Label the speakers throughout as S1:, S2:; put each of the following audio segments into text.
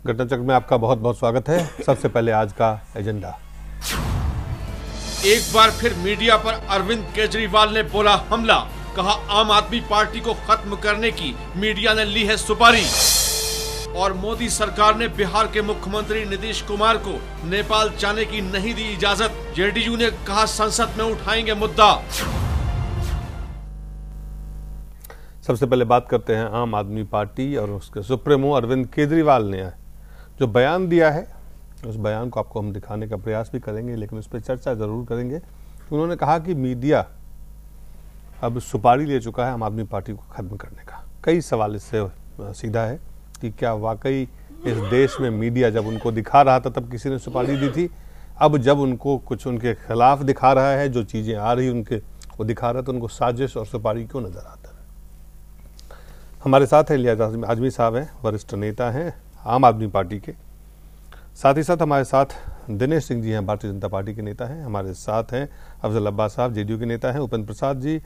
S1: घटनाचक्र में आपका बहुत बहुत स्वागत है। सबसे पहले आज का एजेंडा।
S2: एक बार फिर मीडिया पर अरविंद केजरीवाल ने बोला हमला, कहा आम आदमी पार्टी को खत्म करने की मीडिया ने ली है सुपारी। और मोदी सरकार ने बिहार के मुख्यमंत्री नीतीश कुमार को नेपाल जाने की नहीं दी इजाजत। जेडीयू ने कहा संसद में उठाएंगे मुद्दा।
S1: सबसे पहले बात करते हैं आम आदमी पार्टी और उसके सुप्रीमो अरविंद केजरीवाल ने जो बयान दिया है, उस बयान को आपको हम दिखाने का प्रयास भी करेंगे, लेकिन उस पर चर्चा जरूर करेंगे। उन्होंने कहा कि मीडिया अब सुपारी ले चुका है आम आदमी पार्टी को खत्म करने का। कई सवाल इससे सीधा है कि क्या वाकई इस देश में मीडिया जब उनको दिखा रहा था तब किसी ने सुपारी दी थी? अब जब उनको कुछ उनके खिलाफ दिखा रहा है, जो चीजें आ रही उनके वो दिखा रहा है, तो उनको साजिश और सुपारी क्यों नजर आता है? हमारे साथ है इलियास आजमी साहब हैं, वरिष्ठ नेता हैं आम आदमी पार्टी के। साथ ही साथ हमारे साथ दिनेश सिंह जी हैं, भारतीय जनता पार्टी के नेता हैं। हमारे साथ हैं अफजल अब्बास साहब, जेडीयू के नेता हैं, उपेंद्र प्रसाद जी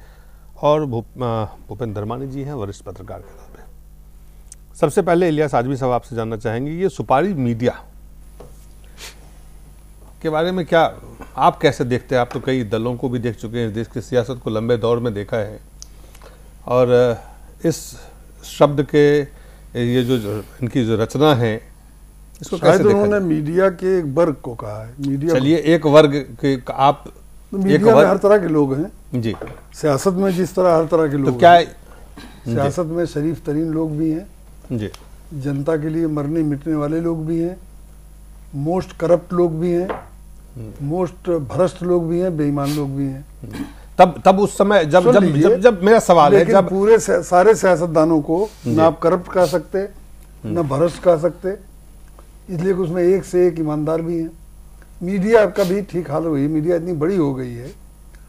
S1: और भूपेंद्र धर्मानी जी हैं, वरिष्ठ पत्रकार के तौर पर। सबसे पहले इलियास आजमी साहब आपसे जानना चाहेंगे, ये सुपारी मीडिया के बारे में क्या आप कैसे देखते हैं? आप तो कई दलों को भी देख चुके हैं, देश की सियासत को लंबे दौर में देखा है, और इस शब्द के ये जो इनकी जो रचना है, इसको कैसे देखा?
S3: उन्होंने मीडिया के एक वर्ग को कहा है। मीडिया,
S1: चलिए एक वर्ग के आप
S3: तो मीडिया में हर तरह के लोग हैं
S1: जी।
S3: सियासत में जिस तरह हर तरह के लोग
S1: तो क्या
S3: सियासत में शरीफ तरीन लोग भी हैं
S1: जी,
S3: जनता के लिए मरने मिटने वाले लोग भी हैं, मोस्ट करप्ट लोग भी हैं, मोस्ट भ्रष्ट लोग भी हैं, बेईमान लोग भी हैं।
S1: तब उस समय जब मेरा सवाल है, जब
S3: पूरे सारे सियासतदानों को ना आप करप्ट कह सकते, ना भ्रष्ट कह सकते, इसलिए कि उसमें एक से एक ईमानदार भी हैं। मीडिया का भी ठीक हाल हुई, मीडिया इतनी बड़ी हो गई है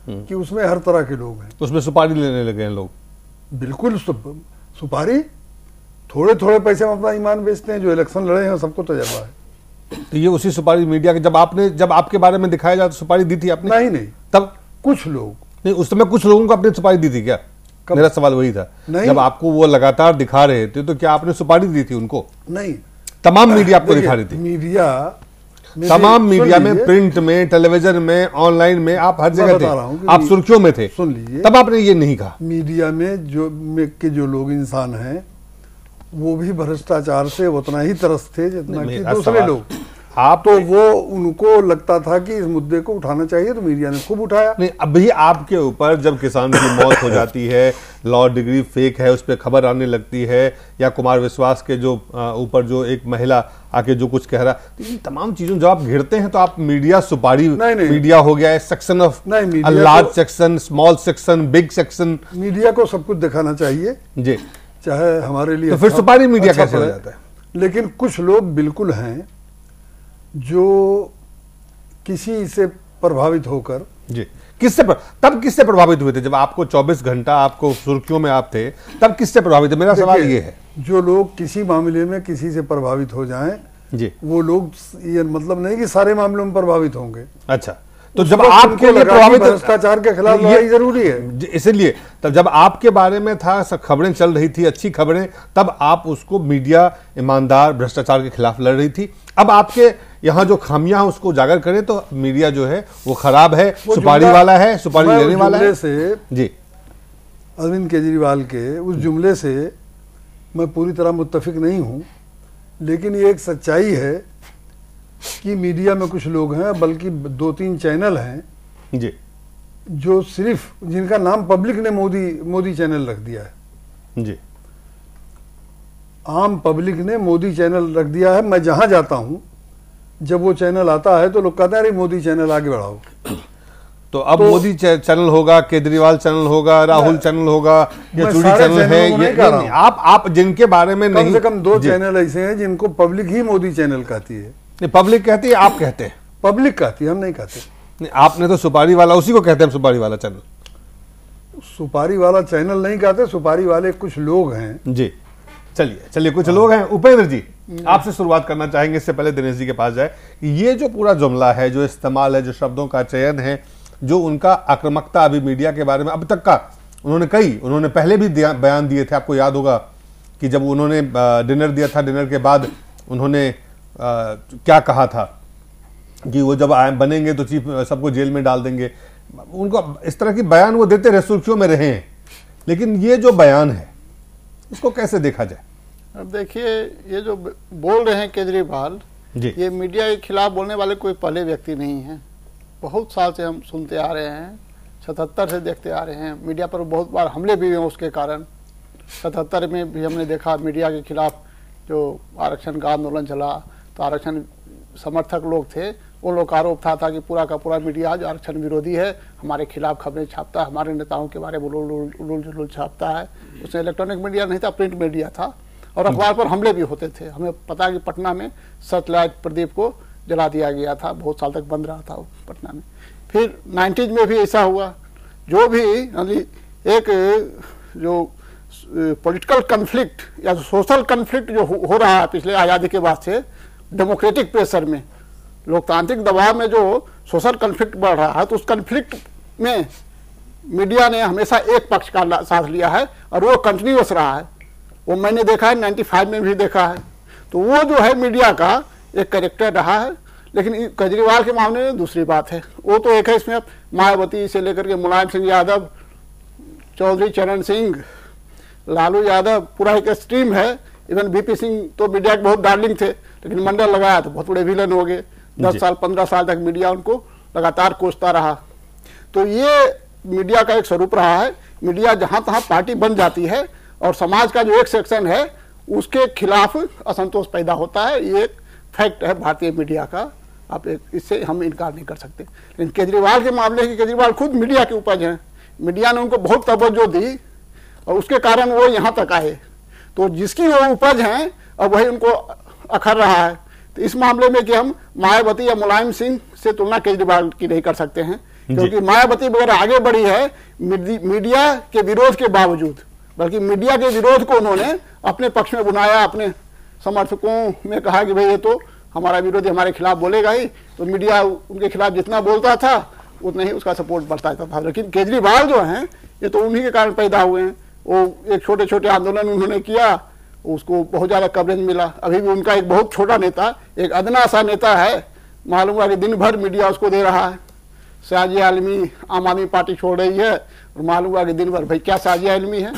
S3: कि उसमें हर तरह के लोग हैं।
S1: उसमें सुपारी लेने लगे हैं लोग।
S3: बिल्कुल सुपारी, थोड़े थोड़े पैसे में अपना ईमान बेचते हैं। जो इलेक्शन लड़े हैं सबको तजर्बा है।
S1: तो ये उसी सुपारी मीडिया के जब आपके बारे में दिखाया जाए तो सुपारी दी थी आपने?
S3: नहीं,
S1: तब
S3: कुछ लोग
S1: नहीं, उस समय कुछ लोगों को आपने सुपारी दी थी क्या? मेरा सवाल वही था। जब आपको वो लगातार दिखा रहे थे तो क्या आपने सुपारी दी थी उनको?
S3: नहीं,
S1: तमाम मीडिया आपको दिखा रही थी। तमाम मीडिया में, प्रिंट में, टेलीविजन में, ऑनलाइन में, आप हर जगह थे, आप सुर्खियों में थे।
S3: सुन लीजिए,
S1: तब आपने ये नहीं कहा।
S3: मीडिया में जो लोग इंसान हैं वो भी भ्रष्टाचार से उतना ही त्रस्त थे जितना कि दूसरे लोग। आप तो वो उनको लगता था कि इस मुद्दे को उठाना चाहिए, तो मीडिया ने खूब उठाया।
S1: नहीं, अभी आपके ऊपर जब किसान की मौत हो जाती है, लॉ डिग्री फेक है, उस पर खबर आने लगती है, या कुमार विश्वास के जो ऊपर जो एक महिला आके जो कुछ कह रहा, तो इन तमाम चीजों जब आप घिरते हैं तो आप मीडिया सुपारी नहीं, मीडिया हो गया है section of large section, small section, big section.
S3: Media को सब कुछ दिखाना चाहिए जी, चाहे हमारे लिए।
S1: तो फिर सुपारी मीडिया कैसे हो जाता है?
S3: लेकिन कुछ लोग बिल्कुल हैं जो किसी से प्रभावित होकर
S1: जी, तब किससे प्रभावित हुए थे? जब आपको 24 घंटा आपको सुर्खियों में आप थे, तब किससे प्रभावित थे? मेरा सवाल ये है।
S3: जो लोग किसी मामले में किसी से प्रभावित हो जाएं जी, वो लोग, ये मतलब नहीं कि सारे मामलों में प्रभावित होंगे।
S1: अच्छा, तो जब आपके लिए प्रभावित,
S3: भ्रष्टाचार के खिलाफ लड़ाई जरूरी है,
S1: इसलिए तब जब आपके बारे में था, सब खबरें चल रही थी, अच्छी खबरें, तब आप उसको मीडिया ईमानदार भ्रष्टाचार के खिलाफ लड़ रही थी। अब आपके यहाँ जो खामियां हैं उसको उजागर करें तो मीडिया जो है वो खराब है, सुपारी वाला है, सुपारी लेने वाला है
S3: से
S1: जी।
S3: अरविंद केजरीवाल के उस जुमले से मैं पूरी तरह मुत्तफिक नहीं हूं, लेकिन ये एक सच्चाई है कि मीडिया में कुछ लोग हैं, बल्कि 2-3 चैनल हैं
S1: जी,
S3: जो सिर्फ जिनका नाम पब्लिक ने मोदी चैनल रख दिया है
S1: जी।
S3: आम पब्लिक ने मोदी चैनल रख दिया है। मैं जहां जाता हूं, जब वो चैनल आता है तो लोग कहते हैं अरे मोदी चैनल आगे बढ़ाओ।
S1: तो अब मोदी चैनल होगा, केजरीवाल चैनल होगा, राहुल चैनल होगा, या चूड़ी चैनल है, ये आप जिनके बारे में
S3: कम से कम 2 चैनल ऐसे हैं जिनको पब्लिक ही मोदी चैनल कहती है।
S1: पब्लिक कहती है, आप कहते हैं?
S3: पब्लिक कहती है, हम नहीं कहते।
S1: नहीं, आपने तो सुपारी वाला, उसी को कहते हैं सुपारी वाला चैनल।
S3: सुपारी वाला चैनल नहीं कहते, सुपारी वाले कुछ लोग हैं
S1: जी। चलिए कुछ लोग हैं। उपेंद्र जी, आपसे शुरुआत करना चाहेंगे, इससे पहले दिनेश जी के पास जाए। ये जो पूरा जुमला है, जो इस्तेमाल है, जो शब्दों का चयन है, जो उनका आक्रामकता अभी मीडिया के बारे में अब तक का उन्होंने पहले भी बयान दिए थे। आपको याद होगा कि जब उन्होंने डिनर दिया था, डिनर के बाद उन्होंने क्या कहा था कि वो जब बनेंगे तो चीफ सबको जेल में डाल देंगे, उनको इस तरह की बयान वो देते रहे, सुर्खियों में रहे हैं। लेकिन ये जो बयान है इसको कैसे देखा जाए?
S4: अब देखिए, ये जो बोल रहे हैं केजरीवाल, ये मीडिया के खिलाफ बोलने वाले कोई पहले व्यक्ति नहीं है। बहुत साल से हम सुनते आ रहे हैं, 77 से देखते आ रहे हैं। मीडिया पर बहुत बार हमले भी हुए उसके कारण। 77 में भी हमने देखा मीडिया के खिलाफ जो आरक्षण का आंदोलन चला, तो आरक्षण समर्थक लोग थे, वो लोग का आरोप था कि पूरा का पूरा मीडिया जो आरक्षण विरोधी है, हमारे खिलाफ खबरें छापता है, हमारे नेताओं के बारे में उलूल छापता है। उसमें इलेक्ट्रॉनिक मीडिया नहीं था, प्रिंट मीडिया था, और अखबार पर हमले भी होते थे। हमें पता है कि पटना में सतलाइट प्रदीप को जला दिया गया था, बहुत साल तक बंद रहा था वो पटना में। फिर 90s में भी ऐसा हुआ। जो भी एक जो पॉलिटिकल कन्फ्लिक्ट या सोशल कन्फ्लिक्ट जो हो रहा है पिछले आज़ादी के बाद से, डेमोक्रेटिक प्रेशर में, लोकतांत्रिक दबाव में जो सोशल कन्फ्लिक्ट बढ़ रहा है, तो उस कन्फ्लिक्ट में मीडिया ने हमेशा एक पक्ष का साथ लिया है और वो कंटिन्यूअस रहा है। वो मैंने देखा है, 95 में भी देखा है। तो वो जो है मीडिया का एक कैरेक्टर रहा है। लेकिन केजरीवाल के मामले में दूसरी बात है। वो तो एक है, इसमें मायावती से लेकर के मुलायम सिंह यादव, चौधरी चरण सिंह, लालू यादव, पूरा एक स्ट्रीम है। इवन बीपी सिंह तो मीडिया के बहुत डार्लिंग थे, लेकिन मंडल लगाया तो बहुत बड़े विलन हो गए। 10 साल 15 साल तक मीडिया उनको लगातार कोसता रहा। तो ये मीडिया का एक स्वरूप रहा है। मीडिया जहां तहां पार्टी बन जाती है और समाज का जो एक सेक्शन है उसके खिलाफ असंतोष पैदा होता है। ये एक फैक्ट है भारतीय मीडिया का, आप इससे हम इनकार नहीं कर सकते। लेकिन केजरीवाल के मामले की, केजरीवाल खुद मीडिया के उपज हैं। मीडिया ने उनको बहुत तवज्जो दी और उसके कारण वो यहाँ तक आए। तो जिसकी वो उपज है और वही उनको अखर रहा है। तो इस मामले में कि हम मायावती या मुलायम सिंह से तुलना केजरीवाल की नहीं कर सकते हैं, क्योंकि मायावती वगैरह आगे बढ़ी है मीडिया के विरोध के बावजूद, बल्कि मीडिया के विरोध को उन्होंने अपने पक्ष में बुनाया। अपने समर्थकों में कहा कि भाई ये तो हमारा विरोधी हमारे खिलाफ बोलेगा ही, तो मीडिया उनके खिलाफ जितना बोलता था उतना ही उसका सपोर्ट बढ़ता था। लेकिन केजरीवाल जो हैं ये तो उन्हीं के कारण पैदा हुए हैं। वो एक छोटे छोटे आंदोलन उन्होंने किया, उसको बहुत ज़्यादा कवरेज मिला। अभी भी उनका एक बहुत छोटा नेता, एक अदना सा नेता है, मालूम हुआ कि दिन भर मीडिया उसको दे रहा है। साजिया आलमी आम आदमी पार्टी छोड़ रही है और मालूम हुआ कि दिन भर भाई क्या साजिया आलमी है।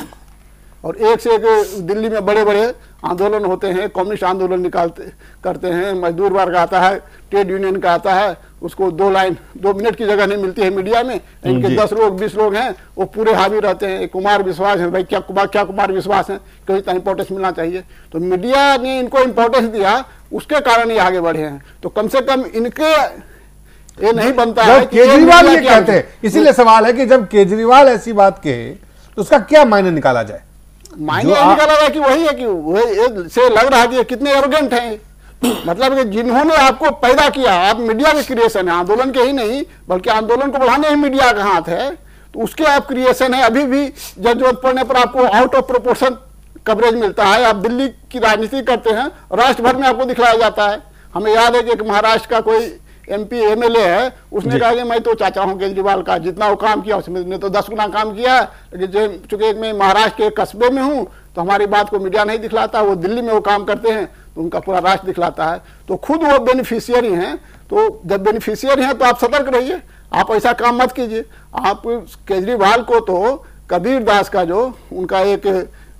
S4: और एक से एक दिल्ली में बड़े बड़े आंदोलन होते हैं, कम्युनिस्ट आंदोलन करते हैं, मजदूर वर्ग आता है, ट्रेड यूनियन का आता है, उसको 2 मिनट की जगह नहीं मिलती है मीडिया में। इनके 10 लोग 20 लोग हैं, वो पूरे हावी रहते हैं। कुमार विश्वास है, भाई क्या कुमार विश्वास है, क्योंकि इतना इंपॉर्टेंस मिलना चाहिए। तो मीडिया ने इनको इंपॉर्टेंस दिया, उसके कारण ये आगे बढ़े हैं। तो कम से कम इनके ये नहीं बनता है कि
S1: केजरीवाल ये कहते हैं। इसीलिए सवाल है कि जब केजरीवाल ऐसी बात कहे तो उसका क्या मायने निकाला जाए?
S4: मायने निकाला जाए कि वही है कि वही से लग रहा है कि कितने एरोगेंट हैं। मतलब कि जिन्होंने आपको पैदा किया, आप मीडिया के क्रिएशन है, आंदोलन के ही नहीं बल्कि आंदोलन को बढ़ाने ही मीडिया का हाथ है, तो उसके आप क्रिएशन है। अभी भी जरूरत पड़ने पर आपको आउट ऑफ प्रोपोर्शन कवरेज मिलता है। आप दिल्ली की राजनीति करते हैं, राष्ट्र भर में आपको दिखलाया जाता है। हमें याद है कि एक महाराष्ट्र का कोई MP MLA है, उसने कहा कि मैं तो चाचा हूं केजरीवाल का, जितना वो काम किया उसने तो 10 गुना काम किया। लेकिन चूंकि मैं महाराष्ट्र के कस्बे में हूं तो हमारी बात को मीडिया नहीं दिखलाता, वो दिल्ली में वो काम करते हैं तो उनका पूरा राष्ट्र दिखलाता है। तो खुद वो बेनिफिशियरी हैं। तो जब बेनिफिशियरी हैं तो आप सतर्क रहिए, आप ऐसा काम मत कीजिए। आप केजरीवाल को तो कबीर दास का जो उनका एक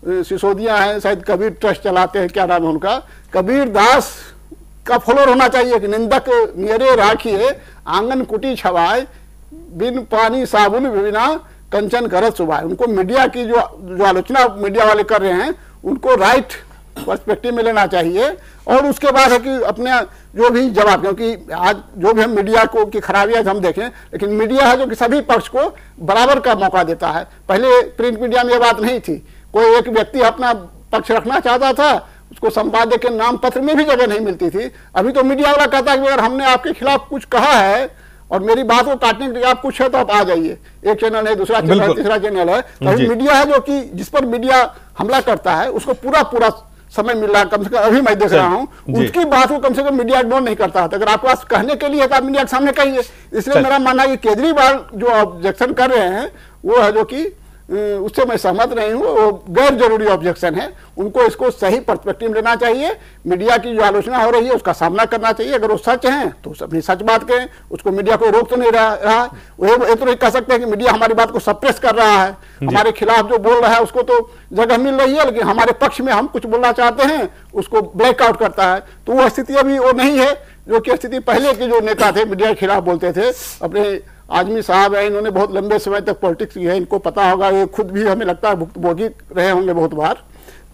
S4: सिसोदिया है, शायद कबीर ट्रस्ट चलाते हैं, क्या नाम है उनका, कबीर दास का फॉलोअर होना चाहिए कि निंदक नियरे राखिए आंगन कुटी छवाए, बिन पानी साबुन बिना कंचन करत सुबाए। उनको मीडिया की जो आलोचना मीडिया वाले कर रहे हैं उनको राइट पर्सपेक्टिव में लेना चाहिए। और उसके बाद है कि अपने जो भी जवाब, क्योंकि आज जो भी हम मीडिया को की खराबियां हम देखें, लेकिन मीडिया है जो कि सभी पक्ष को बराबर का मौका देता है। पहले प्रिंट मीडिया में ये बात नहीं थी। कोई एक व्यक्ति अपना पक्ष रखना चाहता था, उसको संपादक के नाम पत्र में भी जगह नहीं मिलती थी। अभी तो मीडिया वाला कहता है कि अगर हमने आपके खिलाफ कुछ कहा है और मेरी बात को काटने के लिए आप कुछ है तो आप आ जाइए। एक चैनल है, दूसरा चैनल है, तीसरा चैनल है। तो मीडिया है जो कि जिस पर मीडिया हमला करता है उसको पूरा समय मिल रहा है। कम से कम अभी मैं देख रहा हूँ उसकी बात को कम से कम मीडिया इग्नोर नहीं करता है। अगर आपके पास कहने के लिए है तो आप मीडिया के सामने कहिए। इसलिए मेरा मानना है कि केजरीवाल जो ऑब्जेक्शन कर रहे हैं वो है जो कि उससे मैं सहमत नहीं हूँ, वो गैर जरूरी ऑब्जेक्शन है। उनको इसको सही पर्सपेक्टिव लेना चाहिए। मीडिया की जो आलोचना हो रही है उसका सामना करना चाहिए। अगर वो सच है तो अपनी सच बात करें, उसको मीडिया को रोक तो नहीं रहा। वो तो नहीं कह सकते हैं कि मीडिया हमारी बात को सप्रेस कर रहा है, हमारे खिलाफ जो बोल रहा है उसको तो जगह मिल रही है, लेकिन हमारे पक्ष में हम कुछ बोलना चाहते हैं उसको ब्लैकआउट करता है। तो वो स्थिति अभी वो नहीं है जो कि स्थिति पहले के जो नेता थे मीडिया के खिलाफ बोलते थे। अपने आजमी साहब है, इन्होंने बहुत लंबे समय तक पॉलिटिक्स की है, इनको पता होगा, ये खुद भी हमें लगता है भुक्तभोगी रहे होंगे बहुत बार।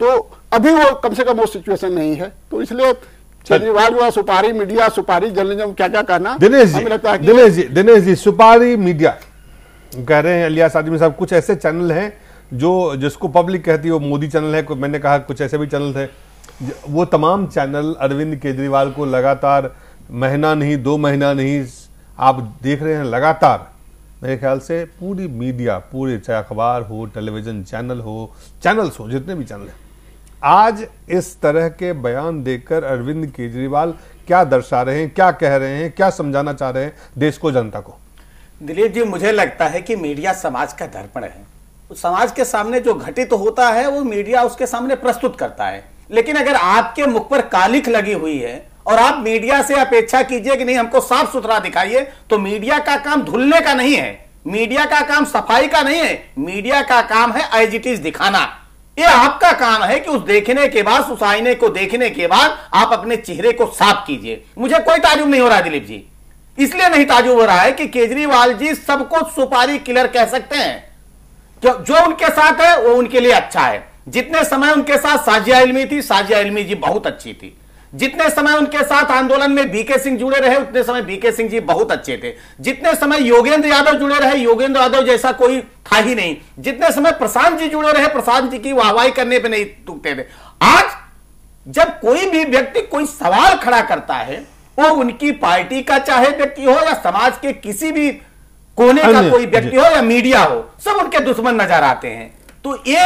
S4: तो अभी वो कम से कम वो सिचुएशन नहीं है। तो इसलिए केजरीवाल जो सुपारी मीडिया, सुपारी जर्नलिज्म, क्या क्या कहना,
S1: हमें लगता है दिनेश जी सुपारी मीडिया कह रहे हैं इलियास आदमी साहब। कुछ ऐसे चैनल हैं जो जिसको पब्लिक कहती है वो मोदी चैनल है, मैंने कहा कुछ ऐसे भी चैनल थे, वो तमाम चैनल अरविंद केजरीवाल को लगातार महीना नहीं 2 महीना नहीं आप देख रहे हैं लगातार, मेरे ख्याल से पूरी मीडिया, पूरे चाहे अखबार हो, टेलीविजन चैनल हो, चैनल्स हो, जितने भी चैनल हैं, आज इस तरह के बयान देकर अरविंद केजरीवाल क्या दर्शा रहे हैं, क्या कह रहे हैं, क्या समझाना चाह रहे हैं देश को, जनता को?
S5: दिलीप जी, मुझे लगता है कि मीडिया समाज का दर्पण है। समाज के सामने जो घटित होता है वो मीडिया उसके सामने प्रस्तुत करता है। लेकिन अगर आपके मुख पर कालिख लगी हुई है और आप मीडिया से अपेक्षा कीजिए कि नहीं हमको साफ सुथरा दिखाइए, तो मीडिया का काम धुलने का नहीं है, मीडिया का काम सफाई का नहीं है, मीडिया का काम है एज इट इज दिखाना। ये आपका काम है कि उस देखने के बाद, उस आईने को देखने के बाद आप अपने चेहरे को साफ कीजिए। मुझे कोई ताजुब नहीं हो रहा है दिलीप जी, इसलिए नहीं ताजुब हो रहा है कि केजरीवाल जी सबको सुपारी किलर कह सकते हैं। जो उनके साथ है वो उनके लिए अच्छा है। जितने समय उनके साथ साजिया इल्मी थी, साजिया इल्मी जी बहुत अच्छी थी। जितने समय उनके साथ आंदोलन में बीके सिंह जुड़े रहे उतने समय बीके सिंह जी बहुत अच्छे थे। जितने समय योगेंद्र यादव जुड़े रहे, योगेंद्र यादव जैसा कोई था ही नहीं। जितने समय प्रशांत जी जुड़े रहे, प्रशांत जी की वाहवाही करने पे नहीं टूकते थे। आज जब कोई भी व्यक्ति कोई सवाल खड़ा करता है, वो उनकी पार्टी का चाहे व्यक्ति हो या समाज के किसी भी कोने का कोई व्यक्ति हो या मीडिया हो, सब उनके दुश्मन नजर आते हैं। तो ये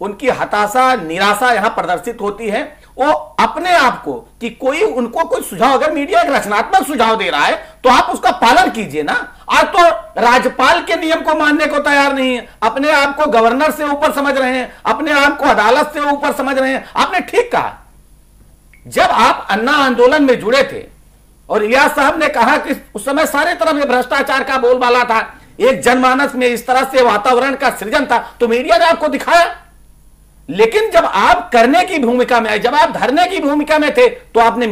S5: उनकी हताशा, निराशा यहां प्रदर्शित होती है। वो अपने आप को कि कोई उनको कोई सुझाव, अगर मीडिया एक रचनात्मक सुझाव दे रहा है तो आप उसका पालन कीजिए ना। आज तो राज्यपाल के नियम को मानने को तैयार नहीं है, अपने आप को गवर्नर से ऊपर समझ रहे हैं, अपने आप को अदालत से ऊपर समझ रहे हैं। आपने ठीक कहा, जब आप अन्ना आंदोलन में जुड़े थे और इलियास साहब ने कहा कि उस समय सारे तरफ भ्रष्टाचार का बोलबाला था, एक जनमानस में इस तरह से वातावरण का सृजन था, तो मीडिया ने आपको दिखाया। लेकिन जब आप करने की भूमिका में आए, जब आप धरने की भूमिका में थे, तो आपने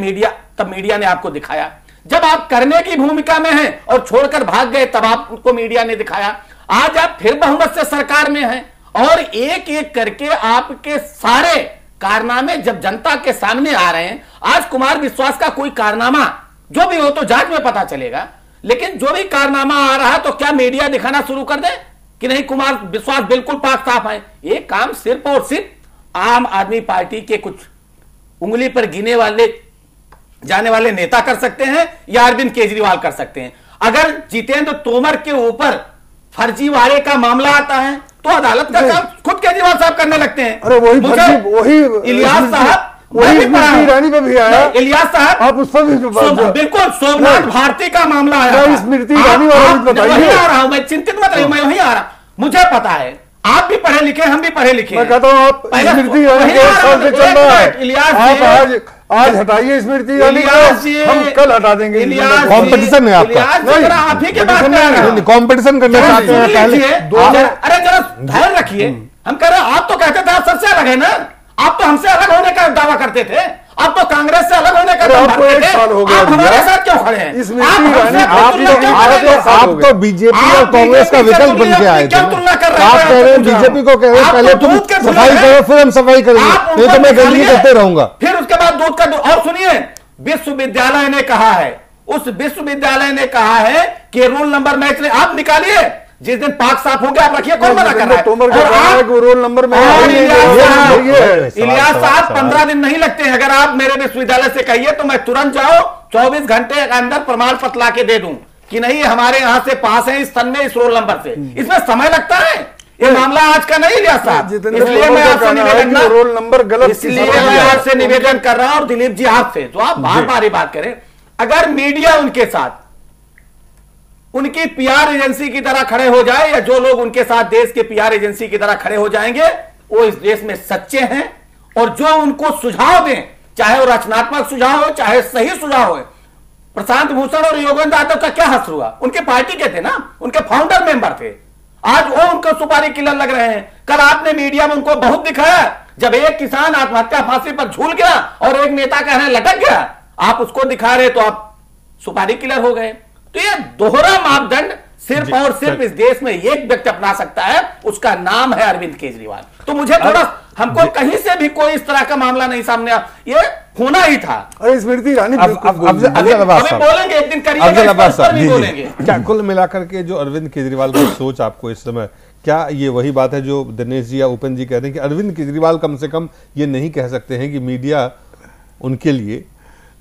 S5: तब मीडिया ने आपको दिखाया। जब आप करने की भूमिका में हैं और छोड़कर भाग गए, तब आपको मीडिया ने दिखाया। आज आप फिर बहुमत से सरकार में हैं और एक एक करके आपके सारे कारनामे जब जनता के सामने आ रहे हैं। आज कुमार विश्वास का कोई कारनामा जो भी हो तो जांच में पता चलेगा, लेकिन जो भी कारनामा आ रहा है तो क्या मीडिया दिखाना शुरू कर दे कि नहीं कुमार विश्वास बिल्कुल पाक साफ है? ये काम सिर्फ और सिर्फ आम आदमी पार्टी के कुछ उंगली पर गिने वाले जाने वाले नेता कर सकते हैं या अरविंद केजरीवाल कर सकते हैं। अगर जितेंद्र तोमर के ऊपर फर्जीवाड़े का मामला आता है तो अदालत का काम खुद केजरीवाल साहब करने लगते हैं।
S3: अरे वही
S5: इलियास साहब,
S3: वही स्मृति ईरानी पे भी आया,
S5: इलियास साहब
S3: आप उस पर भी
S5: बिल्कुल सोमनाथ भारती का मामला आया,
S3: स्मृति ईरानी वाला बताइए।
S5: आ रहा हूं मैं, चिंतित मत रहिए, मैं वहीं आ रहा। मुझे पता है आप भी पढ़े लिखे, हम भी पढ़े लिखे।
S3: मैं कहता हूं आप स्मृति ईरानी के साल से चल रहा है, आप आज हटाइए स्मृति ईरानी को, हम कल हटा देंगे।
S1: कॉम्पिटिशन है आपका,
S5: आप ही के बात
S1: कॉम्पिटिशन करना चाहते हैं पहले।
S5: अरे जरा ध्यान रखिए, हम कह रहे आप तो कहते थे आप सबसे अलग है ना, आप तो हमसे अलग होने का दावा करते थे, आप तो कांग्रेस से अलग होने का दावा करते थे। आप हमारे साथ क्यों खड़े हैं?
S1: आप तो बीजेपी और कांग्रेस का विकल्प बन के आए थे।
S5: क्या तुलना कर रहे हैं?
S1: आप कह रहे हैं बीजेपी को कह रहे हैं पहले तुम सफाई करो फिर हम सफाई करेंगे, नहीं तो मैं गंदगी करते रहूंगा।
S5: फिर उसके बाद दूध का दूध। और सुनिए, विश्वविद्यालय ने कहा है, उस विश्वविद्यालय ने कहा है कि रोल नंबर मैच ने आप निकालिए, जिस दिन पाक साफ हो गया आप रखिए, कौन मना कर रहा है?
S3: तोमर का रोल नंबर में
S5: इलियास साहब 15 दिन नहीं लगते हैं। अगर आप मेरे विश्वविद्यालय से कहिए तो मैं तुरंत जाओ 24 घंटे के अंदर प्रमाण पत्र ला के दे दूं कि नहीं हमारे यहां से पास है इस सन में इस रोल नंबर से। इसमें समय लगता है, ये मामला आज का नहीं इलियास साहब। इसलिए मैं आपसे निवेदन
S3: रोल नंबर गलत,
S5: इसलिए मैं आपसे निवेदन कर रहा हूं और दिलीप जी आपसे, तो आप बार बार ये बात करें, अगर मीडिया उनके साथ उनकी पीआर एजेंसी की तरह खड़े हो जाए, या जो लोग उनके साथ देश के पीआर एजेंसी की तरह खड़े हो जाएंगे वो इस देश में सच्चे हैं, और जो उनको सुझाव दें, चाहे वो रचनात्मक सुझाव हो चाहे सही सुझाव हो। प्रशांत भूषण और योगेंद्र यादव का क्या हश्र हुआ? उनके पार्टी के थे ना, उनके फाउंडर मेंबर थे, आज वो उनको सुपारी किलर लग रहे हैं। कल आपने मीडिया में उनको बहुत दिखाया, जब एक किसान आत्महत्या फांसी पर झूल गया और एक नेता कह रहे लटक गया, आप उसको दिखा रहे तो आप सुपारी किलर हो गए। तो ये दोहरा मापदंड सिर्फ और सिर्फ इस देश में एक व्यक्ति अपना सकता है, उसका नाम है अरविंद केजरीवाल। तो मुझे थोड़ा, हमको कहीं से भी कोई इस तरह का मामला नहीं सामने आया, ये होना ही था।
S3: अरे स्मृति ईरानी
S5: बोलेंगे एक दिन, करिएगा,
S1: क्या कुल मिलाकर के जो अरविंद केजरीवाल की सोच आपको इस समय, क्या ये वही बात है जो दिनेश जी या उपेंद्र जी कह रहे हैं कि अरविंद केजरीवाल कम से कम ये नहीं कह सकते हैं कि मीडिया उनके लिए?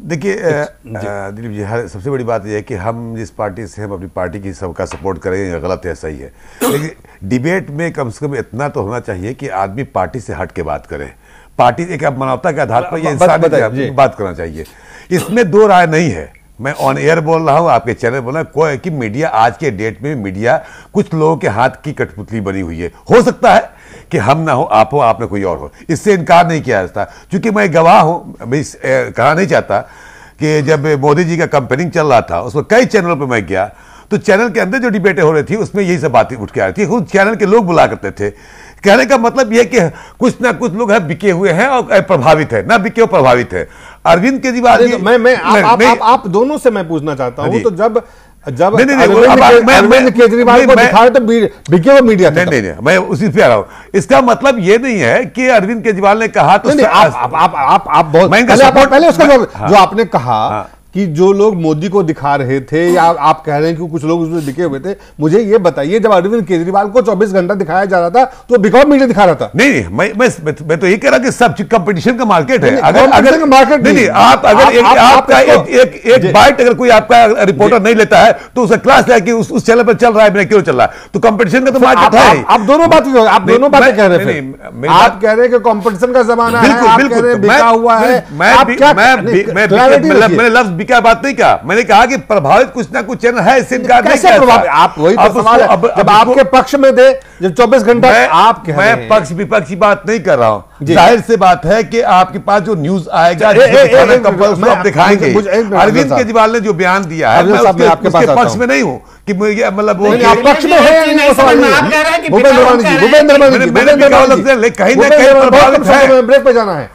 S6: देखिए दिलीप जी, हर सबसे बड़ी बात यह है कि हम जिस पार्टी से, हम अपनी पार्टी की सबका सपोर्ट करेंगे, गलत है सही है, लेकिन डिबेट में कम से कम इतना तो होना चाहिए कि आदमी पार्टी से हट के बात करे। पार्टी एक मानवता के आधार पर, यह इंसान बात करना चाहिए, इसमें दो राय नहीं है। मैं ऑन एयर बोल रहा हूं, आपके चैनल बोल रहा हूं, कोई कि मीडिया आज के डेट में मीडिया कुछ लोगों के हाथ की कठपुतली बनी हुई है। हो सकता है कि हम ना हो, आप हो, आप में कोई और हो, इससे इनकार नहीं किया जाता। क्योंकि मैं गवाह हूं, मैं कहना नहीं चाहता कि जब मोदी जी का कंपेनिंग चल रहा था, उसमें कई चैनलों पर मैं गया, तो चैनल के अंदर जो डिबेटें हो रही थी उसमें यही सब बातें उठ के आ रही थी। खुद चैनल के लोग बुला करते थे। कहने का मतलब यह कि कुछ ना कुछ लोग हैं बिके हुए हैं और प्रभावित है, ना बिके और प्रभावित है। अरविंद केजरीवाल,
S1: आप दोनों से मैं पूछना चाहता हूं, तो जब अरविंद केजरीवाल को दिखाया तो बिके हुए मीडिया था।
S6: नहीं, मैं उसी पे आ रहा हूं। इसका मतलब ये नहीं है कि अरविंद केजरीवाल ने कहा तो
S1: आप बहुत पहले उसका जो आपने कहा कि जो लोग मोदी को दिखा रहे थे, या आप कह रहे हैं कि कुछ लोग उसमें बिके हुए थे, मुझे ये बताइए, जब अरविंद केजरीवाल को 24 घंटा दिखाया जा रहा था तो बिकॉज मीडिया दिखा रहा था?
S6: नहीं, मैं तो ये कह रहा कि सब कंपटीशन का मार्केट है।
S1: अगर मार्केट
S6: नहीं, आप अगर आपका एक बाइट अगर कोई आपका रिपोर्टर नहीं लेता है तो उसका क्लास है कि उस चैनल पर चल रहा है, मेरा क्यों चल रहा है? तो कंपटीशन का तो मार्केट है।
S1: आप दोनों बातें कह रहे थे। आप कह रहे हैं कि कंपटीशन का जमाना है, आप कह रहे हैं बिका हुआ है।
S6: मैंने लफ्ज बिका बात नहीं कहा, मैंने कहा कि प्रभावित कुछ ना कुछ चैनल है, इससे इनकार नहीं किया।
S1: आप वही तो सवाल है, जब आपके पक्ष में दे, जब 24 घंटा आप कह रहे हैं।
S6: मैं पक्ष विपक्ष की बात नहीं कर रहा हूं। जाहिर सी बात है कि आपके पास जो न्यूज आएगा आप दिखाएंगे। अरविंद केजरीवाल ने जो बयान दिया है, मैं उसके पक्ष में नहीं हूं कि मतलब वो
S1: पक्ष में है, ब्रेक पे जाना है,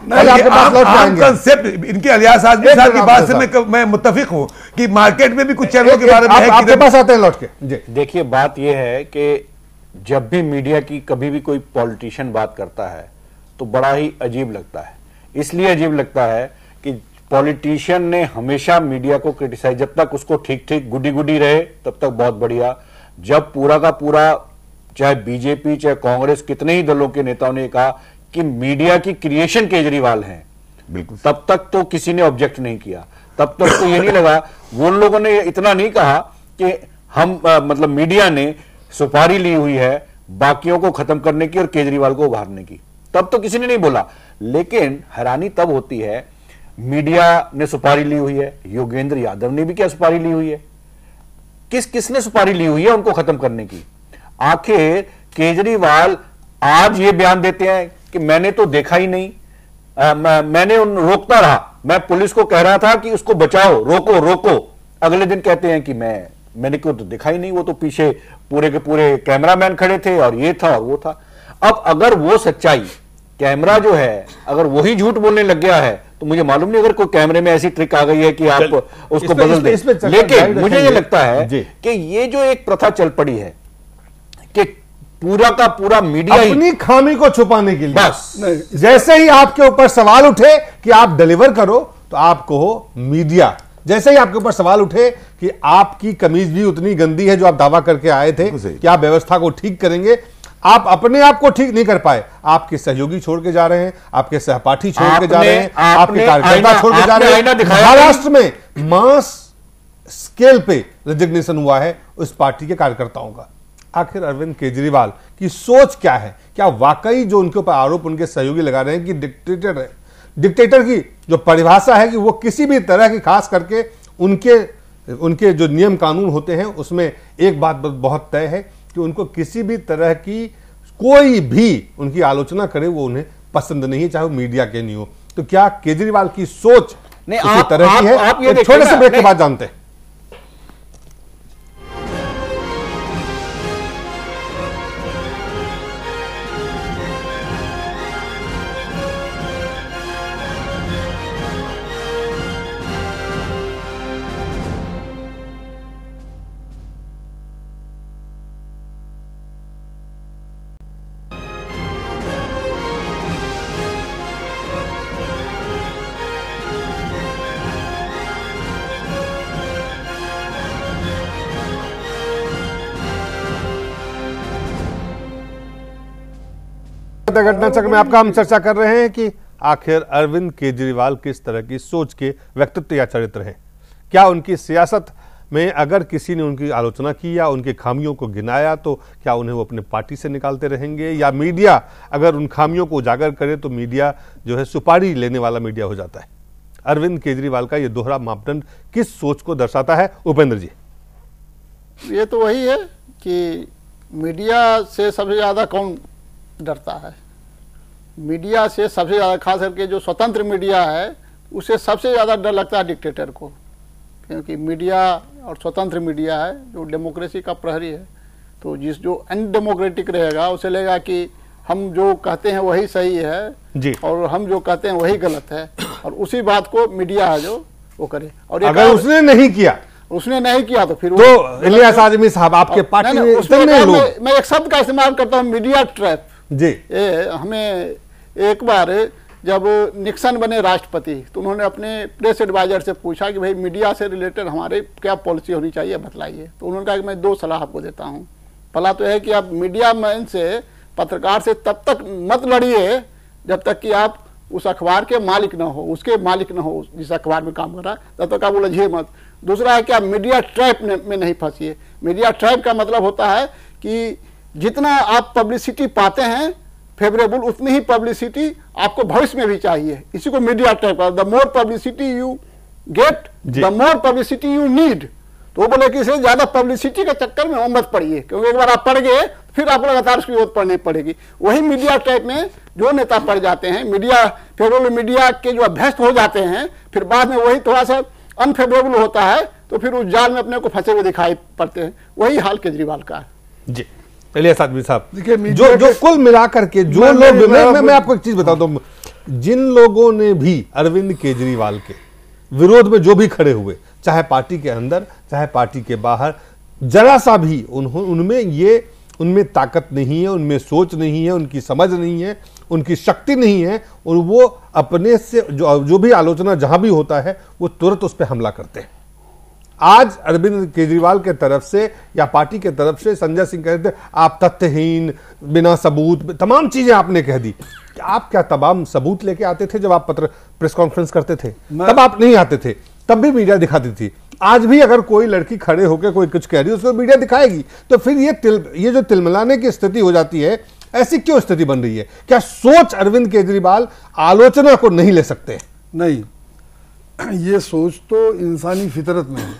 S6: कंसेप्ट इनके अलियास आजमी साहब की बात से मैं मुत्तफिक हूं कि मार्केट में भी कुछ चैनलों के बारे में
S1: आपके पास आते हैं लौट के।
S7: देखिए, बात यह है कि जब भी मीडिया की कभी भी कोई पॉलिटिशियन बात करता है तो बड़ा ही अजीब लगता है। इसलिए अजीब लगता है कि पॉलिटिशियन ने हमेशा मीडिया को क्रिटिसाइज, जब तक उसको ठीक ठीक गुडी गुडी रहे तब तक बहुत बढ़िया। जब पूरा का पूरा, चाहे बीजेपी चाहे कांग्रेस, कितने ही दलों के नेताओं ने कहा कि मीडिया की क्रिएशन केजरीवाल हैं,
S6: बिल्कुल,
S7: तब तक तो किसी ने ऑब्जेक्ट नहीं किया। तब तक तो ये नहीं लगा, वो लोगों ने इतना नहीं कहा कि हम मतलब मीडिया ने सुपारी ली हुई है बाकियों को खत्म करने की और केजरीवाल को उभारने की, तब तो किसी ने नहीं बोला। लेकिन हैरानी तब होती है, मीडिया ने सुपारी ली हुई है, योगेंद्र यादव ने भी क्या सुपारी ली हुई है? किसने सुपारी ली हुई है उनको खत्म करने की? आखिर केजरीवाल आज ये बयान देते हैं कि मैंने तो देखा ही नहीं, मैंने रोकता रहा, मैं पुलिस को कह रहा था कि उसको बचाओ, रोको रोको। अगले दिन कहते हैं कि मैंने क्यों तो देखा ही नहीं, वो तो पीछे पूरे के पूरे कैमरामैन खड़े थे और ये था और वो था। अब अगर वो सच्चाई, कैमरा जो है अगर वही झूठ बोलने लग गया है, तो मुझे मालूम नहीं अगर कोई कैमरे में ऐसी ट्रिक आ गई है कि आप उसको बदल दें। लेकिन मुझे ये लगता है कि ये जो एक प्रथा चल पड़ी है कि पूरा का पूरा मीडिया
S1: अपनी खामी को छुपाने के लिए, बस जैसे ही आपके ऊपर सवाल उठे कि आप डिलीवर करो तो आप कहो मीडिया, जैसे ही आपके ऊपर सवाल उठे कि आपकी कमीज भी उतनी गंदी है जो आप दावा करके आए थे कि आप व्यवस्था को ठीक करेंगे, आप अपने आप को ठीक नहीं कर पाए, आपके सहयोगी छोड़ के जा रहे हैं, आपके सहपाठी छोड़ के जा रहे हैं, आपके कार्यकर्ता छोड़ के जा रहे हैं। महाराष्ट्र में मास स्केल पे रेजिग्नेशन हुआ है उस पार्टी के कार्यकर्ताओं का। आखिर अरविंद केजरीवाल की सोच क्या है? क्या वाकई जो उनके ऊपर आरोप उनके सहयोगी लगा रहे हैं कि डिक्टेटर है? डिक्टेटर की जो परिभाषा है कि वो किसी भी तरह की, खास करके उनके उनके जो नियम कानून होते हैं उसमें एक बात बहुत तय है कि उनको किसी भी तरह की कोई भी उनकी आलोचना करे वो उन्हें पसंद नहीं है, चाहे वो मीडिया के नहीं हो। तो क्या केजरीवाल की सोच इसी तरह की है?
S7: आप ये
S1: छोटे से ब्रेक के बाद जानते हैं। घटना चक्र में आपका हम चर्चा कर रहे हैं कि आखिर अरविंद केजरीवाल किस तरह की सोच के व्यक्तित्व या चरित्र हैं। क्या उनकी सियासत में अगर किसी ने उनकी आलोचना की या उनकी खामियों को गिनाया तो क्या उन्हें वो अपने पार्टी से निकालते रहेंगे, या मीडिया अगर उन खामियों को उजागर करे तो मीडिया जो है सुपारी लेने वाला मीडिया हो जाता है? अरविंद केजरीवाल का ये दोहरा मापदंड किस सोच को दर्शाता है उपेंद्र जी?
S4: ये तो वही है कि मीडिया से सबसे ज्यादा कौन डरता है। मीडिया से सबसे ज्यादा, खास करके जो स्वतंत्र मीडिया है उसे सबसे ज्यादा डर लगता है डिक्टेटर को, क्योंकि मीडिया और स्वतंत्र मीडिया है जो डेमोक्रेसी का प्रहरी है। तो जो अनडेमोक्रेटिक रहेगा उसे लगेगा कि हम जो कहते हैं वही सही है जी, और हम जो कहते हैं वही गलत है, और उसी बात को मीडिया है जो वो करे। और
S1: अगर उसने नहीं किया तो फिर तो इलियास आजमी साहब आपके पार्टी में
S4: मैं एक शब्द का इस्तेमाल करता हूँ, मीडिया ट्रैप
S1: जी।
S4: हमें एक बार जब निक्सन बने राष्ट्रपति तो उन्होंने अपने प्रेस एडवाइजर से पूछा कि भाई मीडिया से रिलेटेड हमारे क्या पॉलिसी होनी चाहिए बतलाइए। तो उन्होंने कहा कि मैं 2 सलाह आपको देता हूँ। पहला तो है कि आप मीडिया मैन से, पत्रकार से तब तक मत लड़िए जब तक कि आप उस अखबार के मालिक ना हो, उसके मालिक ना हो जिस अखबार में काम कर रहा है, तब तक आप उलझिए मत। दूसरा है कि आप मीडिया ट्रैप में नहीं फंसिए। मीडिया ट्रैप का मतलब होता है कि जितना आप पब्लिसिटी पाते हैं फेवरेबल, उतनी ही पब्लिसिटी आपको भविष्य में भी चाहिए। इसी को मीडिया ट्रैप का, the more publicity you get the more publicity you need. तो वो बोले कि इसे ज्यादा पब्लिसिटी के चक्कर में मत पड़िए, क्योंकि एक बार आप पढ़ गए फिर आपको लगातार उसकी जरूरत पड़नी पड़ेगी। वही मीडिया ट्रैप में जो नेता पड़ जाते हैं, मीडिया फेवरेबल मीडिया के जो अभ्यस्त हो जाते हैं, फिर बाद में वही थोड़ा सा अनफेवरेबल होता है तो फिर उस जाल में अपने को फंसे हुए दिखाई पड़ते हैं। वही हाल केजरीवाल का है
S1: जी। इलियास आजमी साहब, जो कुल मिलाकर के जो लोग, मैं आपको एक चीज बताता हूं, जिन लोगों ने भी अरविंद केजरीवाल के विरोध में जो भी खड़े हुए, चाहे पार्टी के अंदर चाहे पार्टी के बाहर, जरा सा भी उनमें ताकत नहीं है, उनमें सोच नहीं है, उनकी समझ नहीं है, उनकी शक्ति नहीं है, और वो अपने से जो भी आलोचना जहां भी होता है वो तुरंत उस पर हमला करते हैं। आज अरविंद केजरीवाल के तरफ से या पार्टी के तरफ से संजय सिंह कहते थे आप तथ्यहीन, बिना सबूत, तमाम चीजें आपने कह दी। आप क्या तमाम सबूत लेके आते थे जब आप प्रेस कॉन्फ्रेंस करते थे? तब आप नहीं आते थे, तब भी मीडिया दिखाती थी। आज भी अगर कोई लड़की खड़े होकर कोई कुछ कह रही है उसको मीडिया दिखाएगी। तो फिर ये जो तिलमिलाने की स्थिति हो जाती है, ऐसी क्यों स्थिति बन रही है? क्या सोच अरविंद केजरीवाल आलोचना को नहीं ले सकते?
S3: नहीं, ये सोच तो इंसानी फितरत में है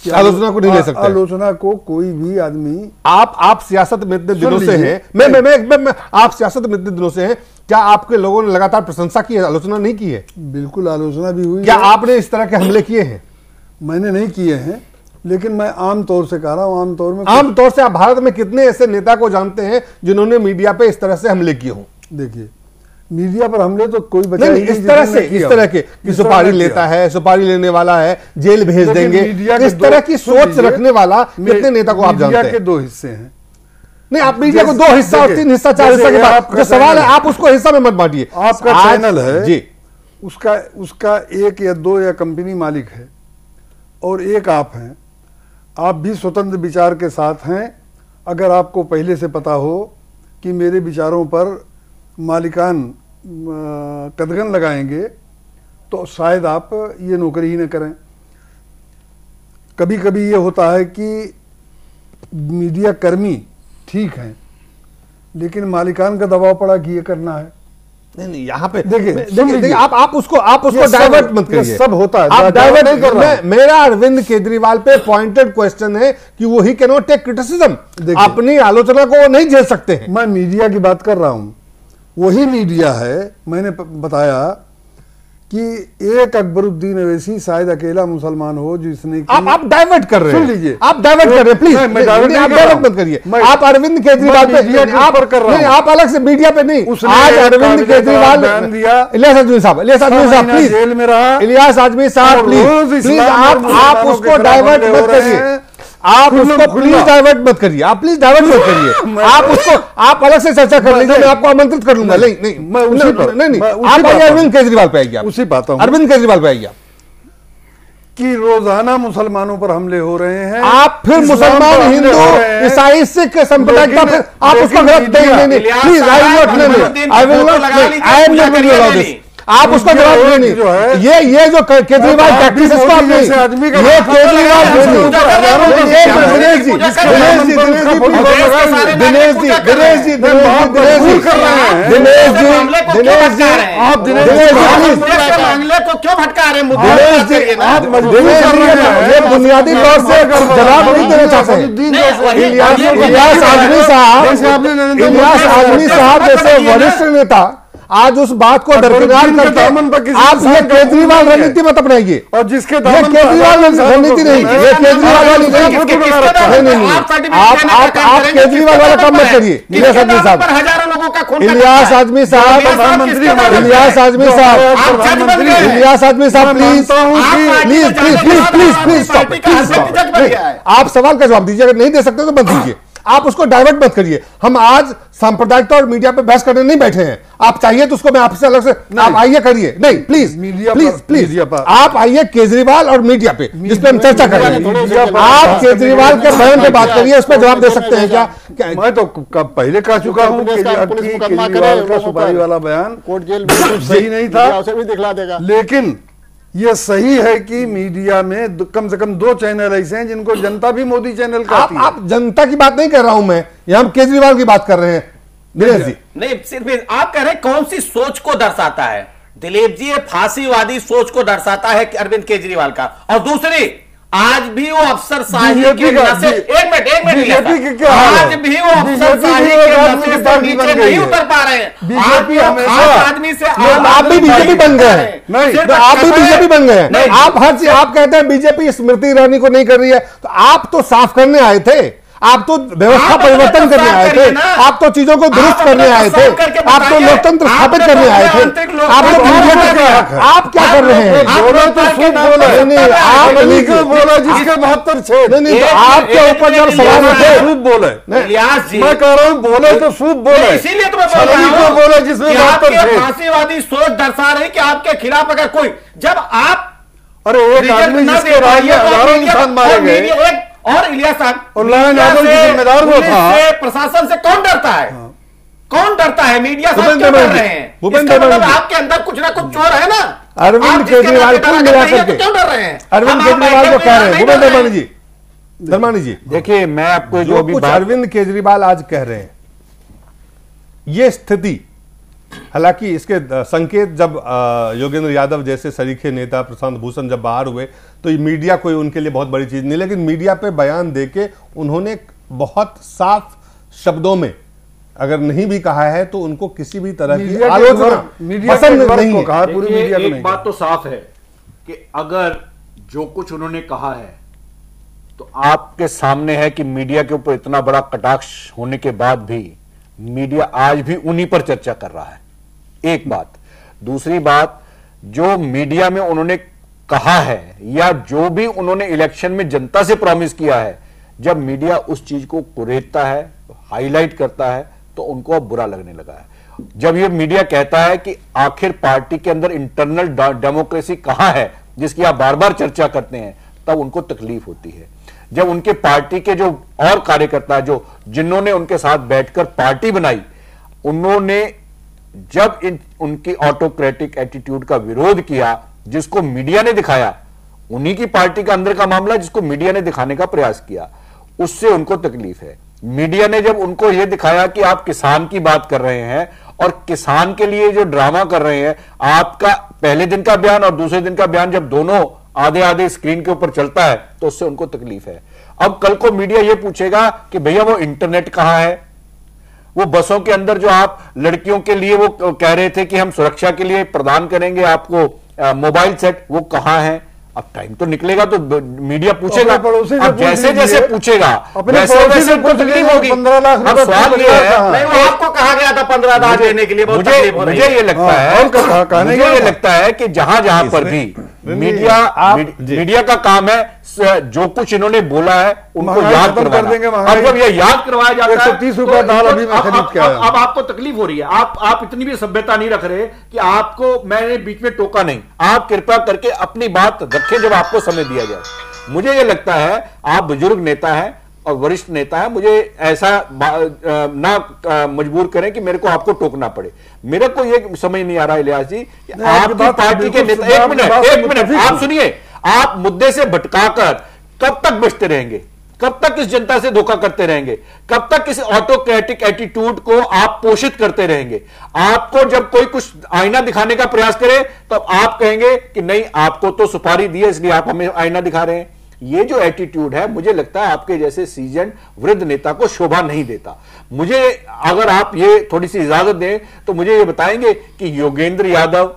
S3: कि
S1: आलोचना को नहीं ले सकते।
S3: आलोचना को कोई भी आदमी,
S1: आप सियासत में इतने दिनों से हैं, मैं आप सियासत में इतने दिनों से हैं, क्या आपके लोगों ने लगातार प्रशंसा की है, आलोचना नहीं की है?
S3: बिल्कुल आलोचना भी हुई।
S1: क्या आपने इस तरह के हमले किए हैं?
S3: मैंने नहीं किए हैं, लेकिन मैं आमतौर से कह रहा हूं,
S1: आमतौर से आप भारत में कितने ऐसे नेता को जानते हैं जिन्होंने मीडिया पे इस तरह से हमले किए हों?
S3: देखिए, मीडिया पर हमले तो कोई बचा ही नहीं।
S1: इस तरह के कि सुपारी लेता है, सुपारी लेने वाला है, जेल भेज देंगे, इस तरह की सोच रखने वाला कितने नेता को आप जानते हैं?
S3: मीडिया के 2 हिस्से हैं।
S1: नहीं, आप मीडिया को 2 हिस्सा और 3 हिस्सा 4 हिस्सा के बाद जो सवाल है आप उसको हिस्सा में मत बांटिए।
S3: आपका चैनल है जी, उसका 1 या 2 या कंपनी मालिक है और एक आप हैं। आप भी स्वतंत्र विचार के साथ हैं। अगर आपको पहले से पता हो कि मेरे विचारों पर मालिकान कदगन लगाएंगे तो शायद आप ये नौकरी ही न करें। कभी कभी ये होता है कि मीडिया कर्मी ठीक हैं, लेकिन मालिकान का दबाव पड़ा कि ये करना है,
S1: नहीं यहाँ पे
S3: देखिए
S1: आप उसको डाइवर्ट मत करिए।
S3: सब होता है,
S1: आप डाइवर्ट नहीं कर रहे। मेरा अरविंद केजरीवाल पे पॉइंटेड क्वेश्चन है कि वो ही कैन नॉट टेक क्रिटिसिज्म, अपनी आलोचना को वो नहीं झेल सकते हैं।
S3: मैं मीडिया की बात कर रहा हूं, वही मीडिया है, मैंने बताया कि एक अकबरुद्दीन अवैसी शायद अकेला मुसलमान हो जिसने
S1: आप डाइवर्ट कर रहे हैं।
S3: सुन लीजिए,
S1: आप डाइवर्ट कर रहे हैं, प्लीज आप डाइवर्ट मत करिए। आप अरविंद केजरीवाल पे नहीं, आप अलग से मीडिया पे नहीं। आज अरविंद केजरीवाल, इलियास आजमी साहब, प्लीज
S3: जेल में रहा,
S1: इलियास आजमी साहब प्लीज आप उसको डाइवर्ट मत करिए। आप उसको प्लीज डाइवर्ट मत करिए। आप प्लीज डाइवर्ट मत करिए। आप उसको आप अलग से चर्चा कर लीजिए, मैं आपको आमंत्रित कर लूंगा। नहीं, आप आइए अरविंद केजरीवाल पे आइए।
S3: उसी बात
S1: अरविंद केजरीवाल पे आइए
S3: कि रोजाना मुसलमानों पर हमले हो रहे हैं।
S1: आप फिर मुसलमान, हिंदू, ईसाई, सिख संप्रदाय का फिर आप उसको गलत नहीं प्लीज। आई एम नॉट आप उसका जवाब नहीं। ये जो केजरीवाल प्रैक्टिस है, ये केजरीवाल बुनियादी तौर से जवाब नहीं देना चाहते हैं। इलियास आजमी साहब जैसे वरिष्ठ नेता आज उस बात को दरकिनार करके आप ये केजरीवाल रणनीति मत अपनाइए।
S3: और जिसके
S1: केजरीवाल रणनीति नहीं, ये केजरीवाल वाली नहीं। आप केजरीवाल वाला काम मत करिए। इलियास आजमी साहब, इलियास आजमी साहब, इलियास आजमी साहब, इलियास आजमी साहब, please please please please please stop. आप सवाल का जवाब दीजिए, अगर नहीं दे सकते तो मत दीजिए। आप उसको डाइवर्ट मत करिए। हम आज सांप्रदायिकता और मीडिया पे बहस करने नहीं बैठे हैं। आप चाहिए तो उसको मैं आपसे अलग से आप आइए करिए। नहीं प्लीज प्लीज आप आइए केजरीवाल और मीडिया पे, जिस पे हम चर्चा करेंगे। आप केजरीवाल के बयान पे बात करिए, उस पर जवाब दे सकते हैं क्या?
S3: मैं तो पहले कह चुका हूँ केजरीवाल का सुपारी वाला बयान कोर्ट जेल सही नहीं था, उसे भी दिखला देगा। लेकिन ये सही है कि मीडिया में कम से कम 2 चैनल ऐसे हैं जिनको जनता भी मोदी चैनल कहती है।
S1: आप जनता की बात नहीं कर रहा हूं मैं, यहां हम केजरीवाल की बात कर रहे हैं। दिनेश जी
S5: नहीं, सिर्फ आप कह रहे हैं कौन सी सोच को दर्शाता है। दिलीप जी, ये फांसीवादी सोच को दर्शाता है कि अरविंद केजरीवाल का। और दूसरी, आज भी वो अफसरशाही के नशे, एक मिनट आज भी वो अफसरशाही के नशे से नीचे नहीं उतर पा रहे हैं। आदमी से
S1: आप भी बीजेपी बन गए हैं, आप भी बीजेपी बन गए हैं। आप हर चीज आप कहते हैं बीजेपी स्मृति ईरानी को नहीं कर रही है, तो आप तो साफ करने आए थे। आप तो व्यवस्था परिवर्तन करने आए थे, आप तो चीजों को दुरुस्त करने आए थे, आप तो लोकतंत्र स्थापित करने आए थे। आप आप क्या कर रहे हैं?
S3: बोला जिसके 72 छेद,
S1: आपके ऊपर जब सवाल उठे
S3: सूप बोले। मैं कह रहा हूँ बोले तो सूप बोले,
S5: इसीलिए तो मैं बोल रहा हूं
S3: बोले जिसमें 72 छेद।
S5: फांसीवादी सोच दर्शा रही कि आपके खिलाफ अगर कोई, जब आप
S3: अरे एक आदमी जिसके राज में हजारों इंसान मारे गए,
S5: और इलियास साहब
S3: और जिम्मेदार वो था,
S5: प्रशासन से कौन डरता है? कौन डरता है? मीडिया से क्यों डर रहे हैं? मतलब आपके अंदर कुछ ना कुछ चोर है ना।
S1: अरविंद केजरीवाल को मिला करके
S5: क्यों डर रहे हैं?
S1: अरविंद केजरीवाल को कह रहे हैं भूपेंद्र धर्मानी जी,
S7: देखिए मैं आपको
S1: जो कुछ अरविंद केजरीवाल आज कह रहे हैं, ये स्थिति, हालांकि इसके संकेत जब योगेंद्र यादव जैसे सरीखे नेता, प्रशांत भूषण जब बाहर हुए तो ये मीडिया कोई उनके लिए बहुत बड़ी चीज नहीं, लेकिन मीडिया पे बयान देके उन्होंने बहुत साफ शब्दों में, अगर नहीं भी कहा है तो उनको किसी भी तरह की आलोचना पसंद नहीं है।
S3: कहा पूरी मीडिया को।
S7: एक बात तो साफ है कि अगर जो कुछ उन्होंने कहा है तो आपके सामने है कि मीडिया के ऊपर इतना बड़ा कटाक्ष होने के बाद भी मीडिया आज भी उन्हीं पर चर्चा कर रहा है। एक बात। दूसरी बात, जो मीडिया में उन्होंने कहा है या जो भी उन्होंने इलेक्शन में जनता से प्रॉमिस किया है, जब मीडिया उस चीज को कुरेदता है, हाईलाइट करता है, तो उनको अब बुरा लगने लगा है। जब ये मीडिया कहता है कि आखिर पार्टी के अंदर इंटरनल डेमोक्रेसी कहां है जिसकी आप बार बार चर्चा करते हैं, तब उनको तकलीफ होती है। जब उनके पार्टी के जो और कार्यकर्ता जो जिन्होंने उनके साथ बैठकर पार्टी बनाई, उन्होंने जब उनकी ऑटोक्रेटिक एटीट्यूड का विरोध किया जिसको मीडिया ने दिखाया, उन्हीं की पार्टी का अंदर का मामला जिसको मीडिया ने दिखाने का प्रयास किया, उससे उनको तकलीफ है। मीडिया ने जब उनको यह दिखाया कि आप किसान की बात कर रहे हैं और किसान के लिए जो ड्रामा कर रहे हैं, आपका पहले दिन का बयान और दूसरे दिन का बयान जब दोनों आधे आधे स्क्रीन के ऊपर चलता है तो उससे उनको तकलीफ है। अब कल को मीडिया यह पूछेगा कि भैया वो इंटरनेट कहां है, वो बसों के अंदर जो आप लड़कियों के लिए वो कह रहे थे कि हम सुरक्षा के लिए प्रदान करेंगे आपको मोबाइल सेट, वो कहां है। अब टाइम तो निकलेगा तो मीडिया पूछेगा, अब जैसे जैसे पूछेगा वैसे वैसे उनको तकलीफ होगी।
S3: 15 लाख
S7: अब सवाल ये है,
S5: आपको कहा गया था 15 लाख देने के लिए,
S7: मुझे ये लगता है, मुझे ये लगता है कि जहां जहां पर भी मीडिया का काम है जो कुछ इन्होंने बोला है उनको याद कर देंगे। अब जब ये याद करवाया जाता है
S3: 130 रुपए दाल अभी मैं खरीद के आया।
S7: अब आपको तकलीफ हो रही है, आप इतनी भी सभ्यता नहीं रख रहे कि आपको मैंने बीच में टोका नहीं। आप कृपया करके अपनी बात रखें जब आपको समय दिया जाए। मुझे ये लगता है आप बुजुर्ग नेता हैं और वरिष्ठ नेता है, मुझे ऐसा ना मजबूर करें कि मेरे को आपको टोकना पड़े। मेरे को ये समझ नहीं आ रहा इलियास जी कि आपकी पार्टी के नेता, एक मिनट आप सुनिए, आप मुद्दे से भटकाकर कब तक बचते रहेंगे, कब तक इस जनता से धोखा करते रहेंगे, कब तक इस ऑटोक्रेटिक एटीट्यूड को आप पोषित करते रहेंगे। आपको जब कोई कुछ आईना दिखाने का प्रयास करे तो आप कहेंगे कि नहीं आपको तो सुपारी दी है इसलिए आप हमें आईना दिखा रहे हैं। ये जो एटीट्यूड है मुझे लगता है आपके जैसे सीजन वृद्ध नेता को शोभा नहीं देता। मुझे अगर आप ये थोड़ी सी इजाजत दें तो मुझे ये बताएंगे कि योगेंद्र यादव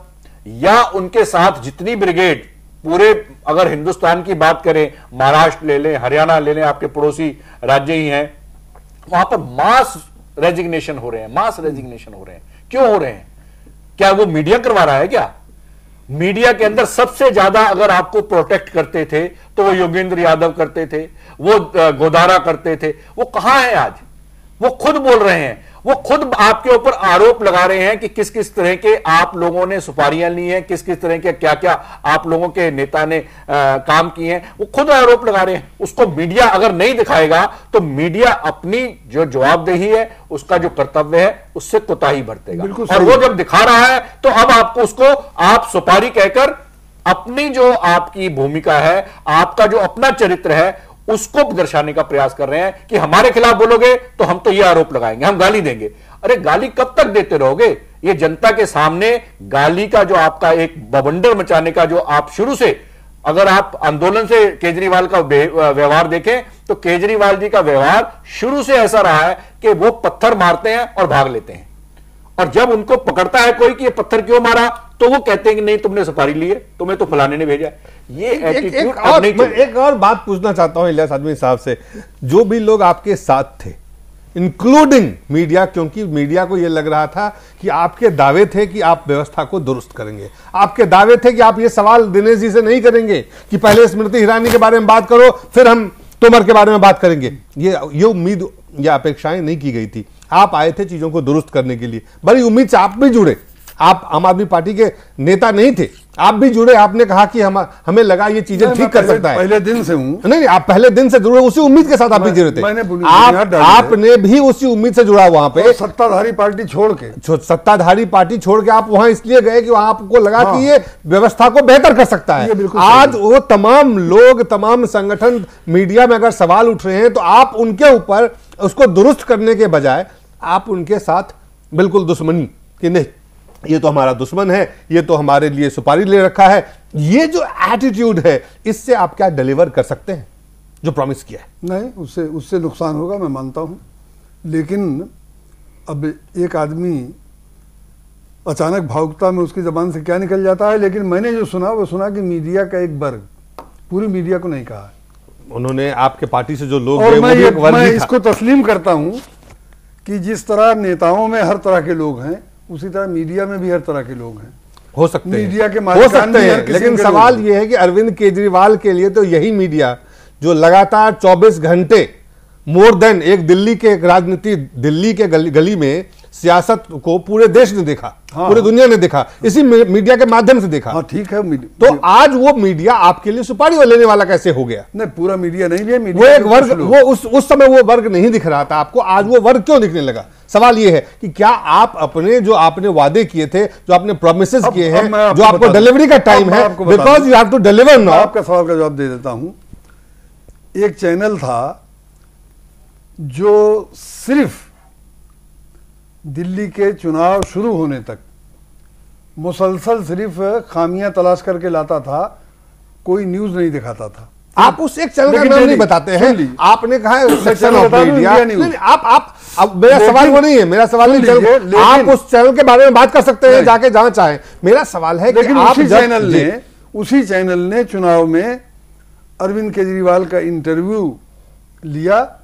S7: या उनके साथ जितनी ब्रिगेड पूरे, अगर हिंदुस्तान की बात करें, महाराष्ट्र ले लें, हरियाणा ले लें, आपके पड़ोसी राज्य ही हैं, वहां पर मास रेजिग्नेशन हो रहे हैं, मास रेजिग्नेशन हो रहे हैं। क्यों हो रहे हैं? क्या वो मीडिया करवा रहा है क्या? मीडिया के अंदर सबसे ज्यादा अगर आपको प्रोटेक्ट करते थे तो वो योगेंद्र यादव करते थे, वो गोदारा करते थे। वो कहां है आज? वो खुद बोल रहे हैं, वो खुद आपके ऊपर आरोप लगा रहे हैं कि किस किस तरह के आप लोगों ने सुपारियां ली हैं, किस किस तरह के क्या क्या आप लोगों के नेता ने काम किए हैं। वो खुद आरोप लगा रहे हैं। उसको मीडिया अगर नहीं दिखाएगा तो मीडिया अपनी जो जवाबदेही है, उसका जो कर्तव्य है, उससे कोताही बरतेगा। और वो जब दिखा रहा है तो अब आपको उसको आप सुपारी कहकर अपनी जो आपकी भूमिका है, आपका जो अपना चरित्र है, उसको दर्शाने का प्रयास कर रहे हैं कि हमारे खिलाफ बोलोगे तो हम तो ये आरोप लगाएंगे, हम गाली देंगे। अरे गाली कब तक देते रहोगे? ये जनता के सामने गाली का जो आपका एक बवंडर मचाने का जो आप शुरू से, अगर आप आंदोलन से केजरीवाल का व्यवहार देखें तो केजरीवाल जी का व्यवहार शुरू से ऐसा रहा है कि वो पत्थर मारते हैं और भाग लेते हैं, और जब उनको पकड़ता है कोई कि ये पत्थर क्यों मारा तो वो कहते हैं कि नहीं तुमने सुपारी ली है, तुम्हें तो फलाने ने भेजा। ये एटीट्यूड अब नहीं।
S1: मैं एक और बात पूछना चाहता हूं इलियास आदमी साहब से, जो भी लोग आपके साथ थे इंक्लूडिंग मीडिया, क्योंकि मीडिया को यह लग रहा था कि आपके दावे थे कि आप व्यवस्था को दुरुस्त करेंगे, आपके दावे थे कि आप ये सवाल दिनेश जी से नहीं करेंगे कि पहले स्मृति ईरानी के बारे में बात करो फिर हम तोमर के बारे में बात करेंगे। ये उम्मीद या अपेक्षाएं नहीं की गई थी। आप आए थे चीजों को दुरुस्त करने के लिए, बड़ी उम्मीद से आप भी जुड़े। आप आम आदमी पार्टी के नेता नहीं थे, आप भी जुड़े। आपने कहा कि हमें लगा ये चीजें ठीक कर सकता है।
S3: पहले दिन से हूं।
S1: नहीं, आप पहले दिन से जुड़े, उसी उम्मीद के साथ आप भी जुड़े थे। आपने भी उसी उम्मीद से जुड़ा वहां पे,
S3: सत्ताधारी पार्टी छोड़ के,
S1: सत्ताधारी पार्टी छोड़ के आप वहां इसलिए गए कि वहां आपको लगा कि ये व्यवस्था को बेहतर कर सकता है। आज वो तमाम लोग, तमाम संगठन मीडिया में अगर सवाल उठ रहे हैं तो आप उनके ऊपर उसको दुरुस्त करने के बजाय आप उनके साथ बिल्कुल दुश्मनी कि नहीं ये तो हमारा दुश्मन है, ये तो हमारे लिए सुपारी ले रखा है। ये जो एटीट्यूड है, इससे आप क्या डिलीवर कर सकते हैं जो प्रॉमिस किया है?
S3: नहीं, उससे नुकसान होगा, मैं मानता हूं। लेकिन अब एक आदमी अचानक भावुकता में उसकी जबान से क्या निकल जाता है। लेकिन मैंने जो सुना वो सुना कि मीडिया का एक वर्ग, पूरी मीडिया को नहीं कहा,
S1: उन्होंने आपके पार्टी से जो लोग,
S3: और मैं इसको तस्लीम करता हूं कि जिस तरह नेताओं में हर तरह के लोग हैं, उसी तरह मीडिया में भी हर तरह के लोग हैं।
S1: हो सकते हैं,
S3: मीडिया के
S1: हो सकते हैं, लेकिन सवाल यह है कि अरविंद केजरीवाल के लिए तो यही मीडिया जो लगातार 24 घंटे मोर देन एक दिल्ली के एक राजनीति, दिल्ली के गली में सियासत को पूरे देश ने देखा, पूरी दुनिया ने देखा, इसी मीडिया के माध्यम से देखा।
S3: ठीक है।
S1: तो आज वो मीडिया आपके लिए सुपारी लेने वाला कैसे हो गया?
S3: नहीं, पूरा मीडिया नहीं है।
S1: वो एक वर्ग, वो उस समय वो वर्ग नहीं दिख रहा था आपको, आज वो वर्ग क्यों दिखने लगा? सवाल ये है कि क्या आप अपने जो आपने वादे किए थे, जो आपने प्रॉमिसेस किए हैं, जो आपको डिलीवरी का टाइम है, because you have to deliver now.
S3: आपका सवाल का जवाब दे देता हूं। एक चैनल था जो सिर्फ दिल्ली के चुनाव शुरू होने तक मुसलसल सिर्फ खामियां तलाश करके लाता था, कोई न्यूज नहीं दिखाता था।
S1: आप उस एक चैनल का नाम नहीं बताते हैं, आपने कहा है सेक्शन ऑफ मीडिया। आप अब मेरा सवाल वो नहीं है, मेरा सवाल नहीं, आप उस चैनल के बारे में बात कर सकते हैं जाके जहां चाहें। मेरा सवाल है कि आप
S3: उसी चैनल ने चुनाव में अरविंद केजरीवाल का इंटरव्यू लिया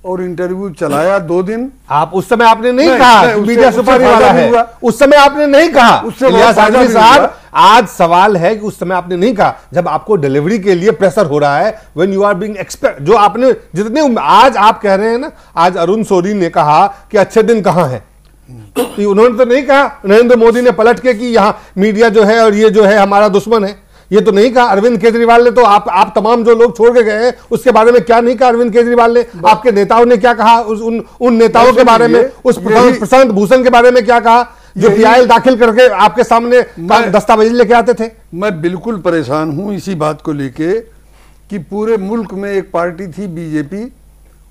S3: और इंटरव्यू चलाया 2 दिन।
S1: आप उस समय आपने नहीं कहा मीडिया सुपारी वाला है, उस समय आपने नहीं कहा। इलियास आजमी साहब, आज सवाल है कि उस समय आपने नहीं कहा, जब आपको डिलीवरी के लिए प्रेशर हो रहा है, when you are being expect, जो आपने जितने आज आप कह रहे हैं ना, आज अरुण सोरी ने कहा कि अच्छे दिन कहां है, तो उन्होंने तो नहीं कहा नरेंद्र मोदी ने पलट के कि यहां मीडिया जो है और ये जो है हमारा दुश्मन है, ये तो नहीं कहा। अरविंद केजरीवाल ने तो आप तमाम जो लोग छोड़ के गए हैं उसके बारे में क्या नहीं कहा अरविंद केजरीवाल ने, आपके नेताओं ने क्या कहा उन नेताओं के बारे में, उस प्रशांत भूषण के बारे में क्या कहा जो पीआईएल दाखिल करके आपके सामने दस्तावेज लेके आते थे।
S3: मैं बिल्कुल परेशान हूं इसी बात को लेके कि पूरे मुल्क में एक पार्टी थी बीजेपी,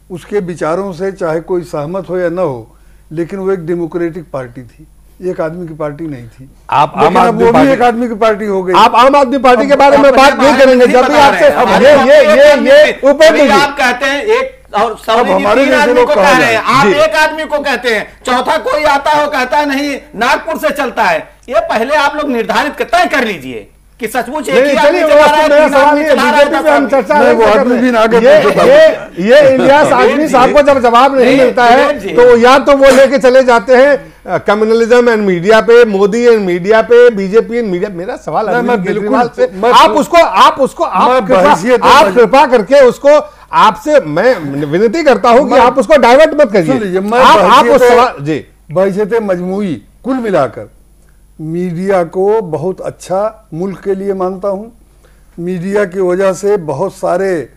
S3: उसके विचारों से चाहे कोई सहमत हो या न हो, लेकिन वो एक डेमोक्रेटिक पार्टी थी, एक आदमी की पार्टी नहीं थी।
S1: आप आम आदमी
S3: वो भी एक आदमी की पार्टी हो गई।
S1: आप आम आदमी पार्टी के बारे में बात नहीं करेंगे जब भी आपसे ये ऊपर
S5: आप कहते हैं एक और हमारे आदमी को कह रहे हैं, आप एक आदमी को कहते हैं, चौथा कोई आता है वो कहता है नहीं नागपुर से चलता है। ये पहले आप लोग निर्धारित तय कर लीजिए कि सचमुच एक ही आदमी चला रहा है,
S1: बीजेपी पे हम चर्चा नहीं कर रहे। ये इलियास आजमी साहब को जब जवाब नहीं मिलता है तो या तो वो लेके चले जाते हैं कम्युनलिज्म एंड मीडिया पे, मोदी एंड मीडिया पे, बीजेपी एंड मीडिया। मेरा सवाल अरविंद केजरीवाल से, आप कृपा करके उसको, आपसे मैं विनती करता हूं कि आप उसको डाइवर्ट मत करिए। आप उस सवाल जी
S3: बहसियत मजमूई कुल मिलाकर मीडिया को बहुत अच्छा मुल्क के लिए मानता हूं। मीडिया की वजह से बहुत सारे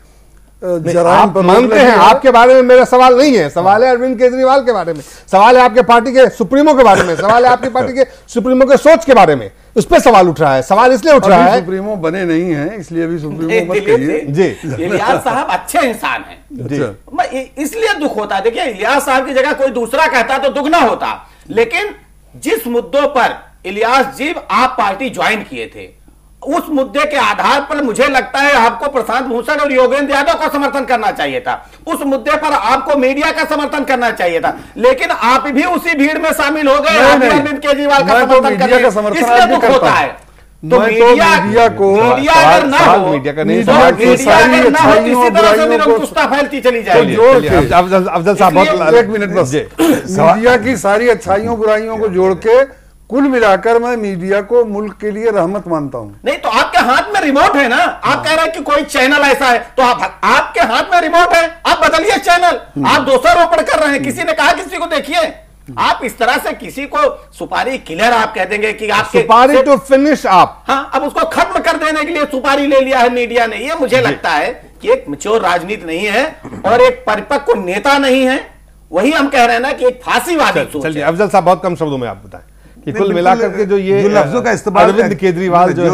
S1: आप मानते हैं, आपके बारे में मेरा सवाल नहीं है, सवाल है अरविंद केजरीवाल के बारे में, सवाल है आपके पार्टी के सुप्रीमो के बारे में, सवाल है आपकी पार्टी के सुप्रीमो के सोच के बारे में, उस पर सवाल उठ रहा है। सवाल इसलिए उठ रहा है,
S3: सुप्रीमो बने नहीं है इसलिए अभी सुप्रीमो मत कहिए
S5: जी। इलियास साहब अच्छे इंसान हैं, इसलिए दुख होता है। देखिए इलियास साहब की जगह कोई दूसरा कहता तो दुख ना होता, लेकिन जिस मुद्दों पर इलियास जी आप पार्टी ज्वाइन किए थे, उस मुद्दे के आधार पर मुझे लगता है आपको प्रशांत भूषण और योगेंद्र यादव का समर्थन करना चाहिए था। उस मुद्दे पर आपको मीडिया का समर्थन करना चाहिए था, लेकिन आप भी उसी भीड़ में शामिल हो गए अरविंद केजरीवाल का समर्थन करने, इसलिए दुख होता है। तो मीडिया को अगर ना हो, मीडिया का नहीं, अगर ना हो इसी तरह से निरंकुशता फैलती चली जाएगी।
S1: अफजल साहब
S3: एक मिनट बस, मीडिया की सारी अच्छाइयों बुराइयों को जोड़ के कुल मिलाकर मैं मीडिया को मुल्क के लिए रहमत मानता हूं।
S5: नहीं तो आपके हाथ में रिमोट है ना, आप कह रहे हैं कि कोई चैनल ऐसा है, तो आपके हाथ में रिमोट है, आप बदलिए चैनल। आप दोषारोपण कर रहे हैं, किसी ने कहा किसी को देखिए, आप इस तरह से किसी को सुपारी किलर आप कह देंगे कि आप
S1: सुपारी टू फिनिश आप,
S5: हाँ, अब उसको खत्म कर देने के लिए सुपारी ले लिया है मीडिया ने। ये मुझे लगता है कि एक मैच्योर राजनीति नहीं है और एक परिपक्व नेता नहीं है। वही हम कह रहे हैं ना कि एक फांसीवादी सोच।
S1: चलिए अफजल साहब बहुत कम शब्दों में आप बताएं कि कुल मिलाकर के जो ये
S6: लफ्जों का इस्तेमाल,
S1: अरविंद केजरीवाल जो है,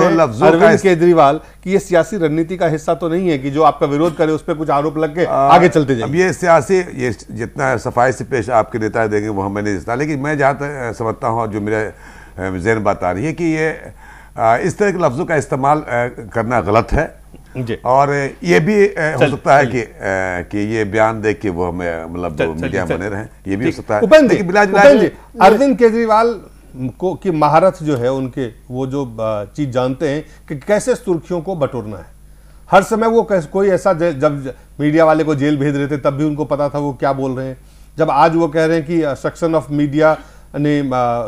S1: अरविंद केजरीवाल की ये सियासी रणनीति का हिस्सा तो नहीं है कि जो आपका विरोध करे उस पर कुछ आरोप लग के आगे चलते जाए।
S6: अब ये सियासी, ये जितना सफाई से पेश आपके नेता देंगे वो हमें नहीं देता, लेकिन मैं जहाँ तक समझता हूँ, जो मेरे ज़हन बात आ रही है कि ये इस तरह के लफ्जों का इस्तेमाल करना गलत है। और ये भी हो सकता है कि ये बयान देख के वो हमें मतलब मीडिया बने रहे, ये भी हो सकता है।
S1: अरविंद केजरीवाल को की महारत जो है, उनके वो जो चीज जानते हैं कि कैसे सुर्खियों को बटोरना है। हर समय वो कोई ऐसा, जब मीडिया वाले को जेल भेज रहे थे तब भी उनको पता था वो क्या बोल रहे हैं। जब आज वो कह रहे हैं कि सेक्शन ऑफ मीडिया ने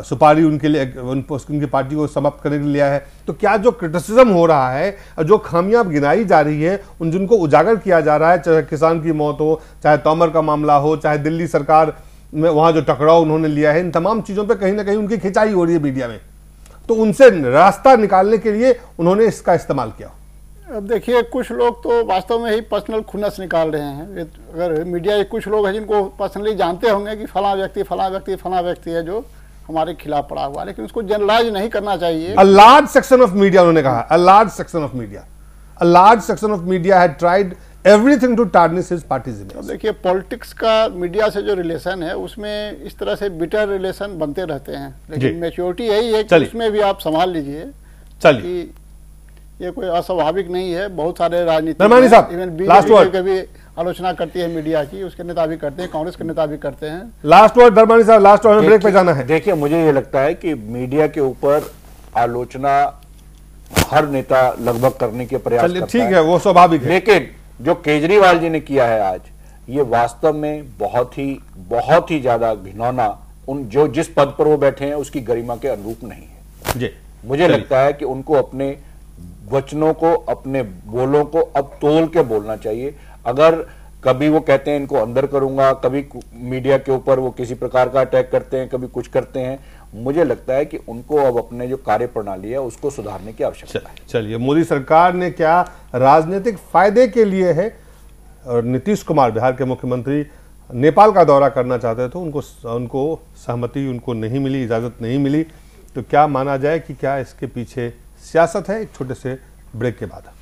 S1: सुपारी उनके लिए, उनकी पार्टी को समाप्त करने के लिए लिया है, तो क्या जो क्रिटिसिज्म हो रहा है, जो खामियां गिनाई जा रही है, उन जिनको उजागर किया जा रहा है, चाहे किसान की मौत हो, चाहे तोमर का मामला हो, चाहे दिल्ली सरकार में वहां जो टकराव उन्होंने लिया है, इन तमाम चीजों पे कहीं ना कहीं उनकी खिंचाई हो रही है मीडिया में, तो उनसे रास्ता निकालने के लिए उन्होंने इसका इस्तेमाल किया।
S4: अब देखिए कुछ लोग तो वास्तव में ही पर्सनल खुन्नस निकाल रहे हैं। अगर मीडिया के कुछ लोग हैं जिनको पर्सनली जानते होंगे कि फला व्यक्ति है जो हमारे खिलाफ पड़ा हुआ, लेकिन उसको जनरलाइज नहीं करना चाहिए।
S1: A large section of media, उन्होंने कहा, a large section of media, a large section of media had tried everything to tarnish his party's image.
S4: देखिए पॉलिटिक्स का मीडिया से जो रिलेशन है उसमें इस तरह से बिटर रिलेशन बनते रहते हैं, लेकिन मैच्योरिटी यही है कि उसमें भी आप संभाल लीजिए कि ये कोई अस्वाभाविक नहीं है। बहुत सारे राजनीतिक इवन बीजेपी के भी आलोचना करती है मीडिया की, उसके नेता भी करते हैं, कांग्रेस के नेता भी करते हैं।
S1: लास्ट वर्ड धर्मानी साहब, लास्ट वर्ड, ब्रेक पे जाना है।
S7: देखिए मुझे ये लगता है कि मीडिया के ऊपर आलोचना हर नेता लगभग करने के प्रयास करता है,
S1: ठीक है, वो स्वाभाविक है,
S7: लेकिन जो केजरीवाल जी ने किया है आज, ये वास्तव में बहुत ही ज्यादा घिनौना, उन जो जिस पद पर वो बैठे हैं उसकी गरिमा के अनुरूप नहीं है जी। मुझे लगता है कि उनको अपने वचनों को, अपने बोलों को अब तोल के बोलना चाहिए। अगर कभी वो कहते हैं इनको अंदर करूंगा, कभी मीडिया के ऊपर वो किसी प्रकार का अटैक करते हैं, कभी कुछ करते हैं, मुझे लगता है कि उनको अब अपने जो कार्य प्रणाली है उसको सुधारने की आवश्यकता है।
S1: चलिए, मोदी सरकार ने क्या राजनीतिक फायदे के लिए है, और नीतीश कुमार बिहार के मुख्यमंत्री नेपाल का दौरा करना चाहते थे, उनको सहमति उनको नहीं मिली, इजाजत नहीं मिली, तो क्या माना जाए कि क्या इसके पीछे सियासत है? एक छोटे से ब्रेक के बाद।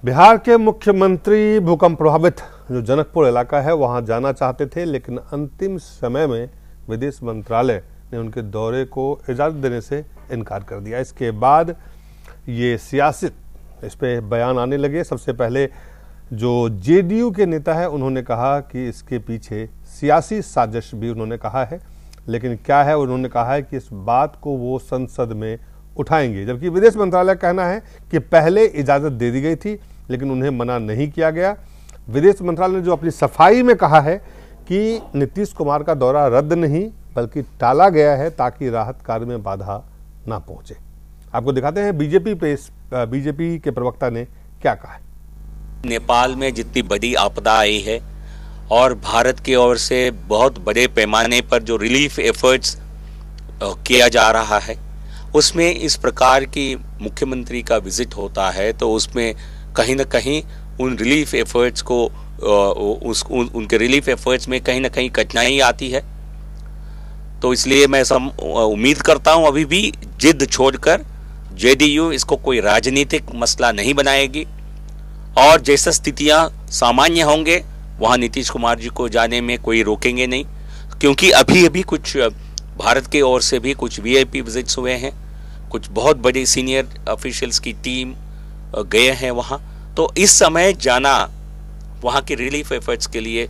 S1: बिहार के मुख्यमंत्री भूकंप प्रभावित जो जनकपुर इलाका है वहां जाना चाहते थे, लेकिन अंतिम समय में विदेश मंत्रालय ने उनके दौरे को इजाजत देने से इनकार कर दिया। इसके बाद ये सियासत, इस पे बयान आने लगे। सबसे पहले जो जेडीयू के नेता है उन्होंने कहा कि इसके पीछे सियासी साजिश भी उन्होंने कहा है, लेकिन क्या है उन्होंने कहा है कि इस बात को वो संसद में उठाएंगे, जबकि विदेश मंत्रालय का कहना है कि पहले इजाजत दे दी गई थी लेकिन उन्हें मना नहीं किया गया। विदेश मंत्रालय ने जो अपनी सफाई में कहा है कि नीतीश कुमार का दौरा रद्द नहीं बल्कि टाला गया है ताकि राहत कार्य में बाधा ना पहुंचे। आपको दिखाते हैं बीजेपी के प्रवक्ता ने क्या कहा है।
S8: नेपाल में जितनी बड़ी आपदा आई है और भारत की ओर से बहुत बड़े पैमाने पर जो रिलीफ एफर्ट्स किया जा रहा है, उसमें इस प्रकार की मुख्यमंत्री का विजिट होता है तो उसमें कहीं ना कहीं उन रिलीफ एफर्ट्स को उनके रिलीफ एफर्ट्स में कहीं ना कहीं कठिनाई आती है। तो इसलिए मैं उम्मीद करता हूं अभी भी जिद छोड़कर जेडीयू इसको कोई राजनीतिक मसला नहीं बनाएगी और जैसा स्थितियां सामान्य होंगे वहां नीतीश कुमार जी को जाने में कोई रोकेंगे नहीं, क्योंकि अभी कुछ भारत की ओर से भी कुछ वीआईपी विजिट्स हुए हैं, कुछ बहुत बड़ी सीनियर ऑफिशियल्स की टीम गए हैं वहां। तो इस समय जाना वहां की रिलीफ एफर्ट्स के लिए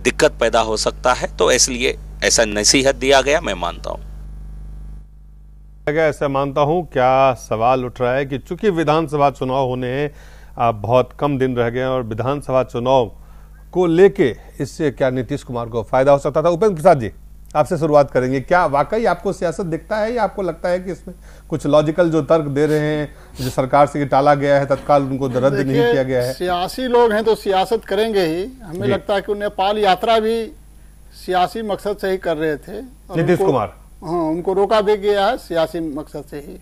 S8: दिक्कत पैदा हो सकता है, तो इसलिए ऐसा नसीहत दिया गया, मैं मानता हूं।
S1: ऐसा मानता हूं। क्या सवाल उठ रहा है कि चूंकि विधानसभा चुनाव होने हैं, बहुत कम दिन रह गए और विधानसभा चुनाव को लेके इससे क्या नीतीश कुमार को फायदा हो सकता था? उपेंद्र प्रसाद जी, आपसे शुरुआत करेंगे। क्या वाकई आपको सियासत दिखता है या आपको लगता है कि इसमें कुछ लॉजिकल जो तर्क दे रहे हैं, जो सरकार से टाला गया है, तत्काल उनको रद्द नहीं किया गया है?
S4: सियासी लोग हैं तो सियासत करेंगे ही। हमें लगता है कि नेपाल यात्रा भी सियासी मकसद से ही कर रहे थे
S1: नीतीश कुमार।
S4: हाँ, उनको रोका भी गया है सियासी मकसद से ही।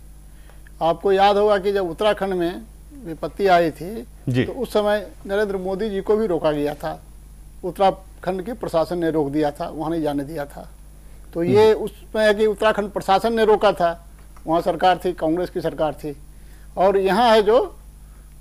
S4: आपको याद होगा कि जब उत्तराखंड में विपत्ति आई थी तो उस समय नरेंद्र मोदी जी को भी रोका गया था, उत्तराखंड के प्रशासन ने रोक दिया था, वहां नहीं जाने दिया था। तो ये उसमें है कि उत्तराखंड प्रशासन ने रोका था, वहाँ सरकार थी, कांग्रेस की सरकार थी, और यहाँ है जो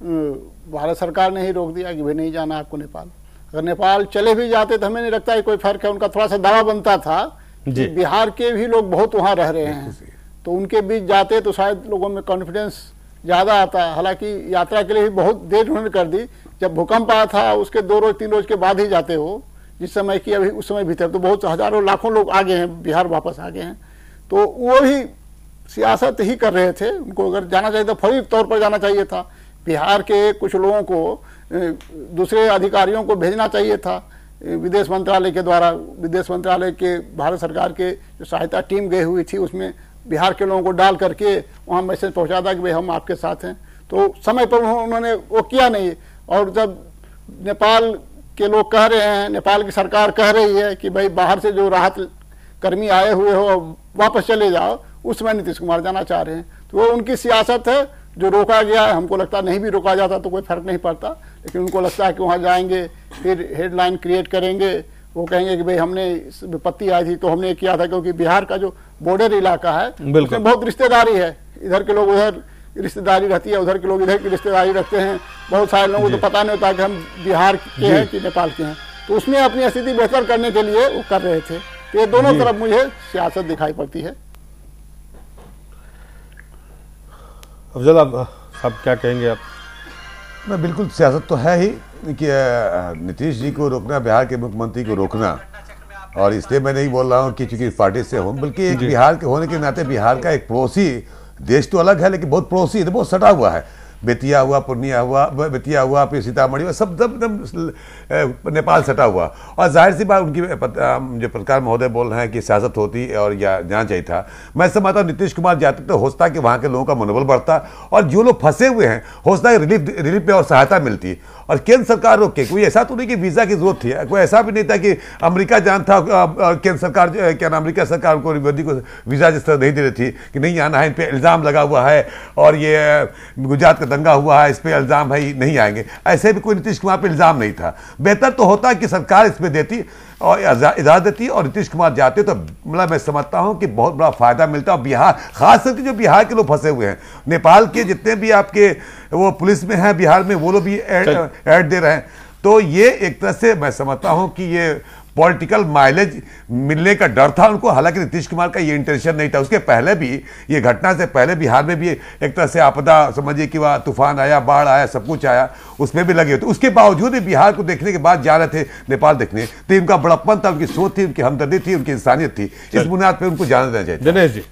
S4: भारत सरकार ने ही रोक दिया कि भाई नहीं जाना आपको नेपाल। अगर नेपाल चले भी जाते तो हमें नहीं लगता है कोई फर्क है। उनका थोड़ा सा दावा बनता था कि बिहार के भी लोग बहुत वहाँ रह रहे हैं, तो उनके बीच जाते तो शायद लोगों में कॉन्फिडेंस ज़्यादा आता। हालांकि यात्रा के लिए भी बहुत देर उन्होंने कर दी। जब भूकंप आया था उसके 2 रोज 3 रोज के बाद ही जाते हो, जिस समय की अभी उस समय भीतर तो बहुत हजारों लाखों लोग आ गए हैं, बिहार वापस आ गए हैं। तो वो भी सियासत ही कर रहे थे। उनको अगर जाना चाहिए तो फौरी तौर पर जाना चाहिए था। बिहार के कुछ लोगों को दूसरे अधिकारियों को भेजना चाहिए था, विदेश मंत्रालय के द्वारा, विदेश मंत्रालय के भारत सरकार के जो सहायता टीम गई हुई थी उसमें बिहार के लोगों को डाल करके वहाँ मैसेज पहुँचा था कि भाई हम आपके साथ हैं। तो समय पर उन्होंने वो किया नहीं। और जब नेपाल के लोग कह रहे हैं, नेपाल की सरकार कह रही है कि भाई बाहर से जो राहत कर्मी आए हुए हो वापस चले जाओ, उस समय नीतीश कुमार जाना चाह रहे हैं। तो वो उनकी सियासत है जो रोका गया है। हमको लगता नहीं भी रोका जाता तो कोई फर्क नहीं पड़ता, लेकिन उनको लगता है कि वहाँ जाएंगे फिर हेडलाइन क्रिएट करेंगे, वो कहेंगे कि भाई हमने विपत्ति आई थी तो हमने किया था, क्योंकि बिहार का जो बॉर्डर इलाका है उसमें बहुत रिश्तेदारी है। इधर के लोग उधर रिश्तेदारी रहती है, उधर के लोग इधर की रिश्तेदारी रखते हैं। बहुत सारे लोगों को तो पता नहीं होता कि हम बिहार के हैं कि नेपाल के हैं। तो उसमें अपनी स्थिति बेहतर करने के लिए वो कर रहे थे। तो ये दोनों तरफ मुझे सियासत दिखाई पड़ती है।
S1: अफजल आप क्या कहेंगे आप?
S6: मैं बिल्कुल, सियासत तो है ही कि नीतीश जी को रोकना, बिहार के मुख्यमंत्री को रोकना, और इसलिए मैं नहीं बोल रहा हूँ कि चूंकि पार्टी से हूँ, बल्कि एक बिहार के होने के नाते बिहार का एक पड़ोसी देश तो अलग है लेकिन बहुत पड़ोसी है, बहुत सटा हुआ है। बेतिया हुआ, पूर्णिया हुआ, बेतिया हुआ, फिर सीतामढ़ी हुआ, सब एकदम नेपाल सटा हुआ। और जाहिर सी बात उनकी जो पत्रकार महोदय बोल रहे हैं कि सियासत होती और या जाना चाहिए था, मैं समझता हूँ नीतीश कुमार जाते तो हो सकता है कि वहाँ के लोगों का मनोबल बढ़ता और जो लोग फंसे हुए हैं हो सकता है रिलीफ पे और सहायता मिलती। और केंद्र सरकार रोके, कोई ऐसा तो नहीं कि वीजा की जरूरत थी, कोई ऐसा भी नहीं था कि अमेरिका जान था, केंद्र सरकार क्या नाम, अमेरिका सरकार को मोदी को वीजा जिस तरह नहीं दे रही थी कि नहीं आना है, इन पे इल्जाम लगा हुआ है और ये गुजरात का दंगा हुआ है, इस पे इल्जाम है, नहीं आएंगे, ऐसे भी कोई नीतीश कुमार पे इल्जाम नहीं था। बेहतर तो होता कि सरकार इस पे देती और इजाजत देती और नीतीश कुमार जाते तो मतलब मैं समझता हूं कि बहुत बड़ा फायदा मिलता। और बिहार, खास करके जो बिहार के लोग फंसे हुए हैं, नेपाल के जितने भी आपके वो पुलिस में हैं बिहार में, वो लोग भी ऐड दे रहे हैं। तो ये एक तरह से मैं समझता हूं कि ये पॉलिटिकल माइलेज मिलने का डर था उनको। हालांकि नीतीश कुमार का ये इंटेंशन नहीं था। उसके पहले भी, ये घटना से पहले बिहार में भी एक तरह से आपदा समझिए कि वह तूफान आया, बाढ़ आया, सब कुछ आया, उसमें भी लगे होते। उसके बावजूद भी बिहार को देखने के बाद जा रहे थे नेपाल देखने। तो इनका बड़प्पन था, उनकी सोच थी, उनकी हमदर्दी थी, उनकी इंसानियत थी। इस बुनियाद पर उनको जाना देना चाहिए।
S1: दिनेश जी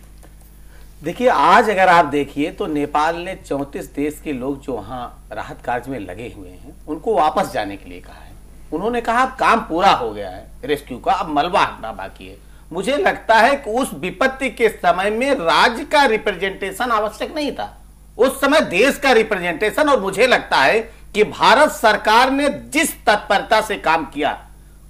S5: देखिए, आज अगर आप देखिए तो नेपाल ने 34 देश के लोग जो वहां राहत कार्य में लगे हुए हैं उनको वापस जाने के लिए कहा है। उन्होंने कहा अब काम पूरा हो गया है रेस्क्यू का, अब मलबा हटना बाकी है। मुझे लगता है कि उस विपत्ति के समय में राज्य का रिप्रेजेंटेशन आवश्यक नहीं था, उस समय देश का रिप्रेजेंटेशन। और मुझे लगता है कि भारत सरकार ने जिस तत्परता से काम किया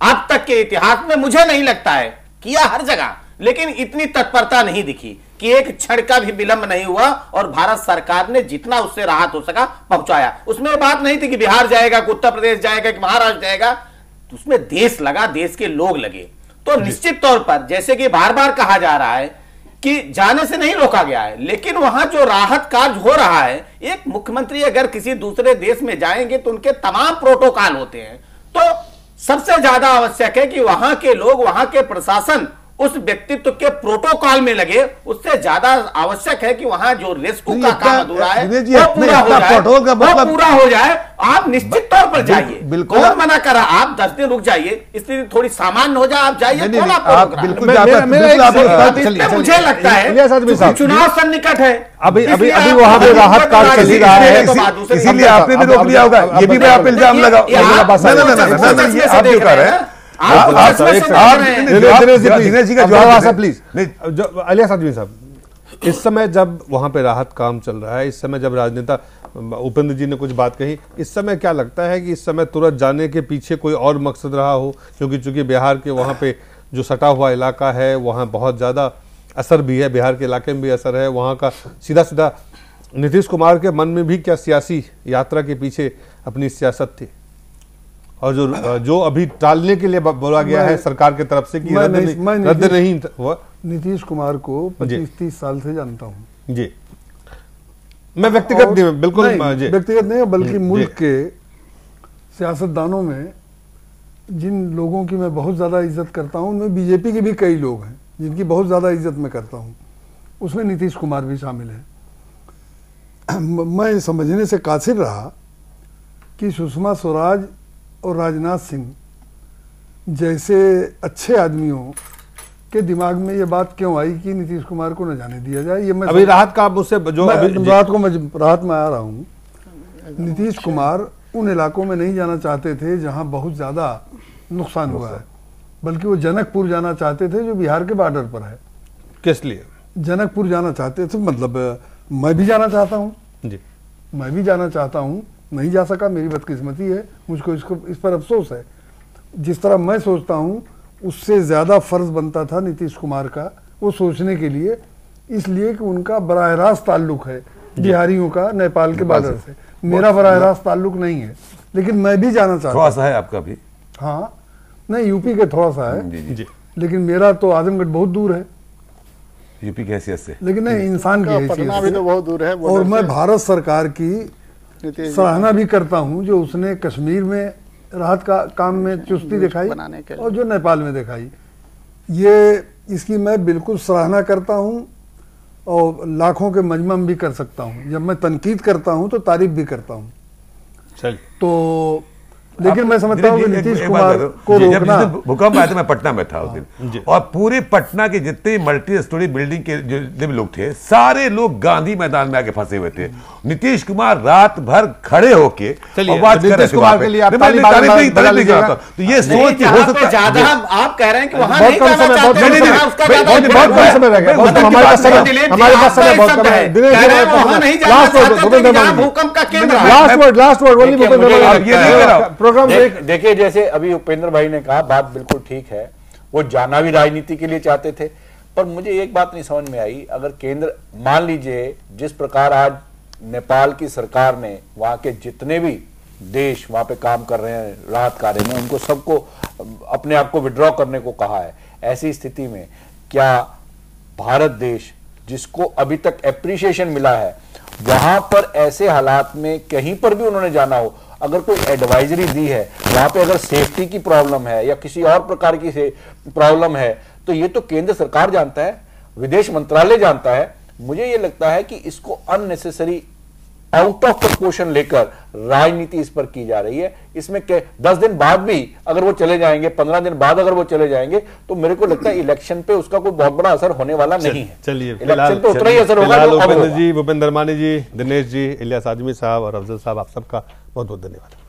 S5: अब तक के इतिहास में, मुझे नहीं लगता है, किया हर जगह, लेकिन इतनी तत्परता नहीं दिखी कि एक क्षण का भी विलंब नहीं हुआ और भारत सरकार ने जितना उससे राहत हो सका पहुंचाया। उसमें बात नहीं थी कि बिहार जाएगा, कि उत्तर प्रदेश जाएगा, कि महाराष्ट्र जाएगा, उसमें देश लगा, देश के लोग लगे। तो निश्चित तौर पर जैसे कि बार बार कहा जा रहा है कि जाने से नहीं रोका गया है, लेकिन वहां जो राहत कार्य हो रहा है, एक मुख्यमंत्री अगर किसी दूसरे देश में जाएंगे तो उनके तमाम प्रोटोकॉल होते हैं। तो सबसे ज्यादा आवश्यक है कि वहां के लोग, वहां के प्रशासन उस व्यक्तित्व के प्रोटोकॉल में लगे। उससे ज्यादा आवश्यक है कि वहां जो रेस्क्यू का काम अधूरा है वो पूरा हो जाए, वो पूरा हो जाए। आप निश्चित तौर पर जाइए, कौन मना करा, आप 10 दिन रुक जाइए, स्थिति थोड़ी सामान्य हो जाए, आप जाइए। मुझे लगता है चुनाव सन्निकट है,
S1: अभी वहां पे राहत कार्य चल रहा है,
S6: इसीलिए आपने भी रोक लिया होगा। ये भी मैं आप इल्जाम लगाओ, आप क्यों कर रहे हैं?
S1: इस समय जब वहां पे राहत काम चल रहा है, इस समय जब राजनेता उपेंद्र जी ने कुछ बात कही, इस समय क्या लगता है कि इस समय तुरंत जाने के पीछे कोई और मकसद रहा हो? क्योंकि चूंकि बिहार के वहां पे जो सटा हुआ इलाका है वहां बहुत ज्यादा असर भी है, बिहार के इलाके में भी असर है, वहां का सीधा सीधा नीतीश कुमार के मन में भी क्या सियासी यात्रा के पीछे अपनी सियासत थी? और जो अभी टालने के लिए बोला गया है सरकार की तरफ से कि रद्द नहीं हुआ।
S3: नीतीश कुमार को 25-30 साल से जानता हूँ
S1: जी। मैं व्यक्तिगत नहीं, बिल्कुल
S3: व्यक्तिगत नहीं, बल्कि मुल्क के सियासतदानों में जिन लोगों की मैं बहुत ज्यादा इज्जत करता हूँ, उनमें बीजेपी के भी कई लोग हैं जिनकी बहुत ज्यादा इज्जत मैं करता हूँ, उसमें नीतीश कुमार भी शामिल है। मैं समझने से कासिर रहा कि सुषमा स्वराज और राजनाथ सिंह जैसे अच्छे आदमियों के दिमाग में ये बात क्यों आई कि नीतीश कुमार को न जाने दिया जाए। ये मैं
S1: अभी राहत का मुझसे जो
S3: राहत में आ रहा हूँ। नीतीश कुमार उन इलाकों में नहीं जाना चाहते थे जहां बहुत ज़्यादा नुकसान हुआ है। बल्कि वो जनकपुर जाना चाहते थे जो बिहार के बॉर्डर पर है।
S1: किस लिए
S3: जनकपुर जाना चाहते थे? मतलब मैं भी जाना चाहता हूँ
S1: जी,
S3: मैं भी जाना चाहता हूँ, नहीं जा सका, मेरी बदकिस्मती है, मुझको इस पर अफसोस है। जिस तरह मैं सोचता हूँ उससे ज़्यादा फर्ज बनता था नीतीश कुमार का वो सोचने के लिए, इसलिए कि उनका बराह रास्त ताल्लुक है बिहारियों का नेपाल के बॉर्डर से। मेरा बराह रास्त ताल्लुक नहीं है, लेकिन मैं भी जाना चाहता हूँ।
S6: थोड़ा सा है आपका भी?
S3: हाँ, नहीं यूपी के थोड़ा सा है
S1: जी,
S3: लेकिन मेरा तो आजमगढ़ बहुत दूर है
S6: यूपी की हैसियत से,
S3: लेकिन नहीं इंसान की
S4: पटना
S3: हैसियत
S4: भी
S3: से।
S4: तो बहुत दूर है।
S3: और मैं भारत सरकार की
S4: नीतीश जी
S3: सराहना भी करता हूं जो उसने कश्मीर में राहत का काम में चुस्ती दिखाई
S4: बनाने के लिए।
S3: और जो नेपाल में दिखाई, ये इसकी मैं बिल्कुल सराहना करता हूं और लाखों के मजमा में भी कर सकता हूं। जब मैं तनकीद करता हूं तो तारीफ भी करता हूं।
S1: चलिए।
S3: तो लेकिन मैं समझता हूँ कि नीतीश
S6: एक
S3: कुमार
S6: बात
S3: को
S6: जब
S3: रोकना।
S6: जिस दिन भूकंप आया था मैं पटना में था उस दिन, और पूरे पटना के जितने मल्टी स्टोरी बिल्डिंग के जो लोग थे सारे लोग गांधी मैदान में आके फंसे हुए थे। नीतीश कुमार रात भर खड़े होके आवाज कर रहे थे वहां पे। तो ये सोच हो सकता है
S5: ज्यादा आप कह रहे हैं कि वहां
S3: बहुत
S5: नहीं
S3: कम
S5: जाना
S3: समय, बहुत
S5: चाहते
S3: कम
S5: हैं,
S3: समय,
S5: उसका
S3: बहुत
S5: ज्यादा
S3: कम समय रह गया।
S5: मतलब
S3: हमारे पास समय,
S5: दिलीप जी,
S3: हमारे पास समय
S5: आपका
S3: बहुत
S5: एक
S3: कम
S5: शब्द
S3: है। दिनेश
S5: कह रहे हैं
S3: जी,
S5: वहां नहीं जाना
S3: लास्ट वर्ड,
S5: चाहते थे,
S3: भूपेंद्र
S5: जहां
S3: मान जी।
S5: भूकंप का केंद्र है।
S3: लास्ट वर्ड बोलिए
S7: देखिए,
S3: भूपेंद्र
S7: मुझे
S3: मान
S7: लगता
S3: जी।
S7: है-
S3: प्रोग्राम
S7: देखिए जैसे अभी उपेंद्र भाई ने कहा, बात बिल्कुल ठीक है, वो जाना भी राजनीति के लिए चाहते थे। पर मुझे एक बात नहीं समझ में आई, अगर केंद्र मान लीजिए जिस प्रकार आज नेपाल की सरकार ने वहां के जितने भी देश वहां पे काम कर रहे हैं राहत कार्य में, उनको सबको अपने आप को विड्रॉ करने को कहा है, ऐसी स्थिति में क्या भारत देश जिसको अभी तक एप्रिसिएशन मिला है वहां पर ऐसे हालात में कहीं पर भी उन्होंने जाना हो, अगर कोई एडवाइजरी दी है वहां पे, अगर सेफ्टी की प्रॉब्लम है या किसी और प्रकार की प्रॉब्लम है, तो ये तो केंद्र सरकार जानता है, विदेश मंत्रालय जानता है। मुझे ये लगता है कि इसको अननेसेसरी आउट ऑफ प्रपोर्शन लेकर राजनीति इस पर की जा रही है। इसमें 10 दिन बाद भी अगर वो चले जाएंगे, 15 दिन बाद अगर वो चले जाएंगे, तो मेरे को लगता है इलेक्शन पे उसका कोई बहुत बड़ा असर होने वाला नहीं है।
S1: चलिए,
S7: इलेक्शन पे उतना ही असर होगा जो अब
S1: उपेंद्र
S7: होगा।
S1: जी, भूपेंद्र मानी जी, दिनेश जी, इलियास आजमी साहब और अफजल साहब, आप सबका बहुत बहुत धन्यवाद।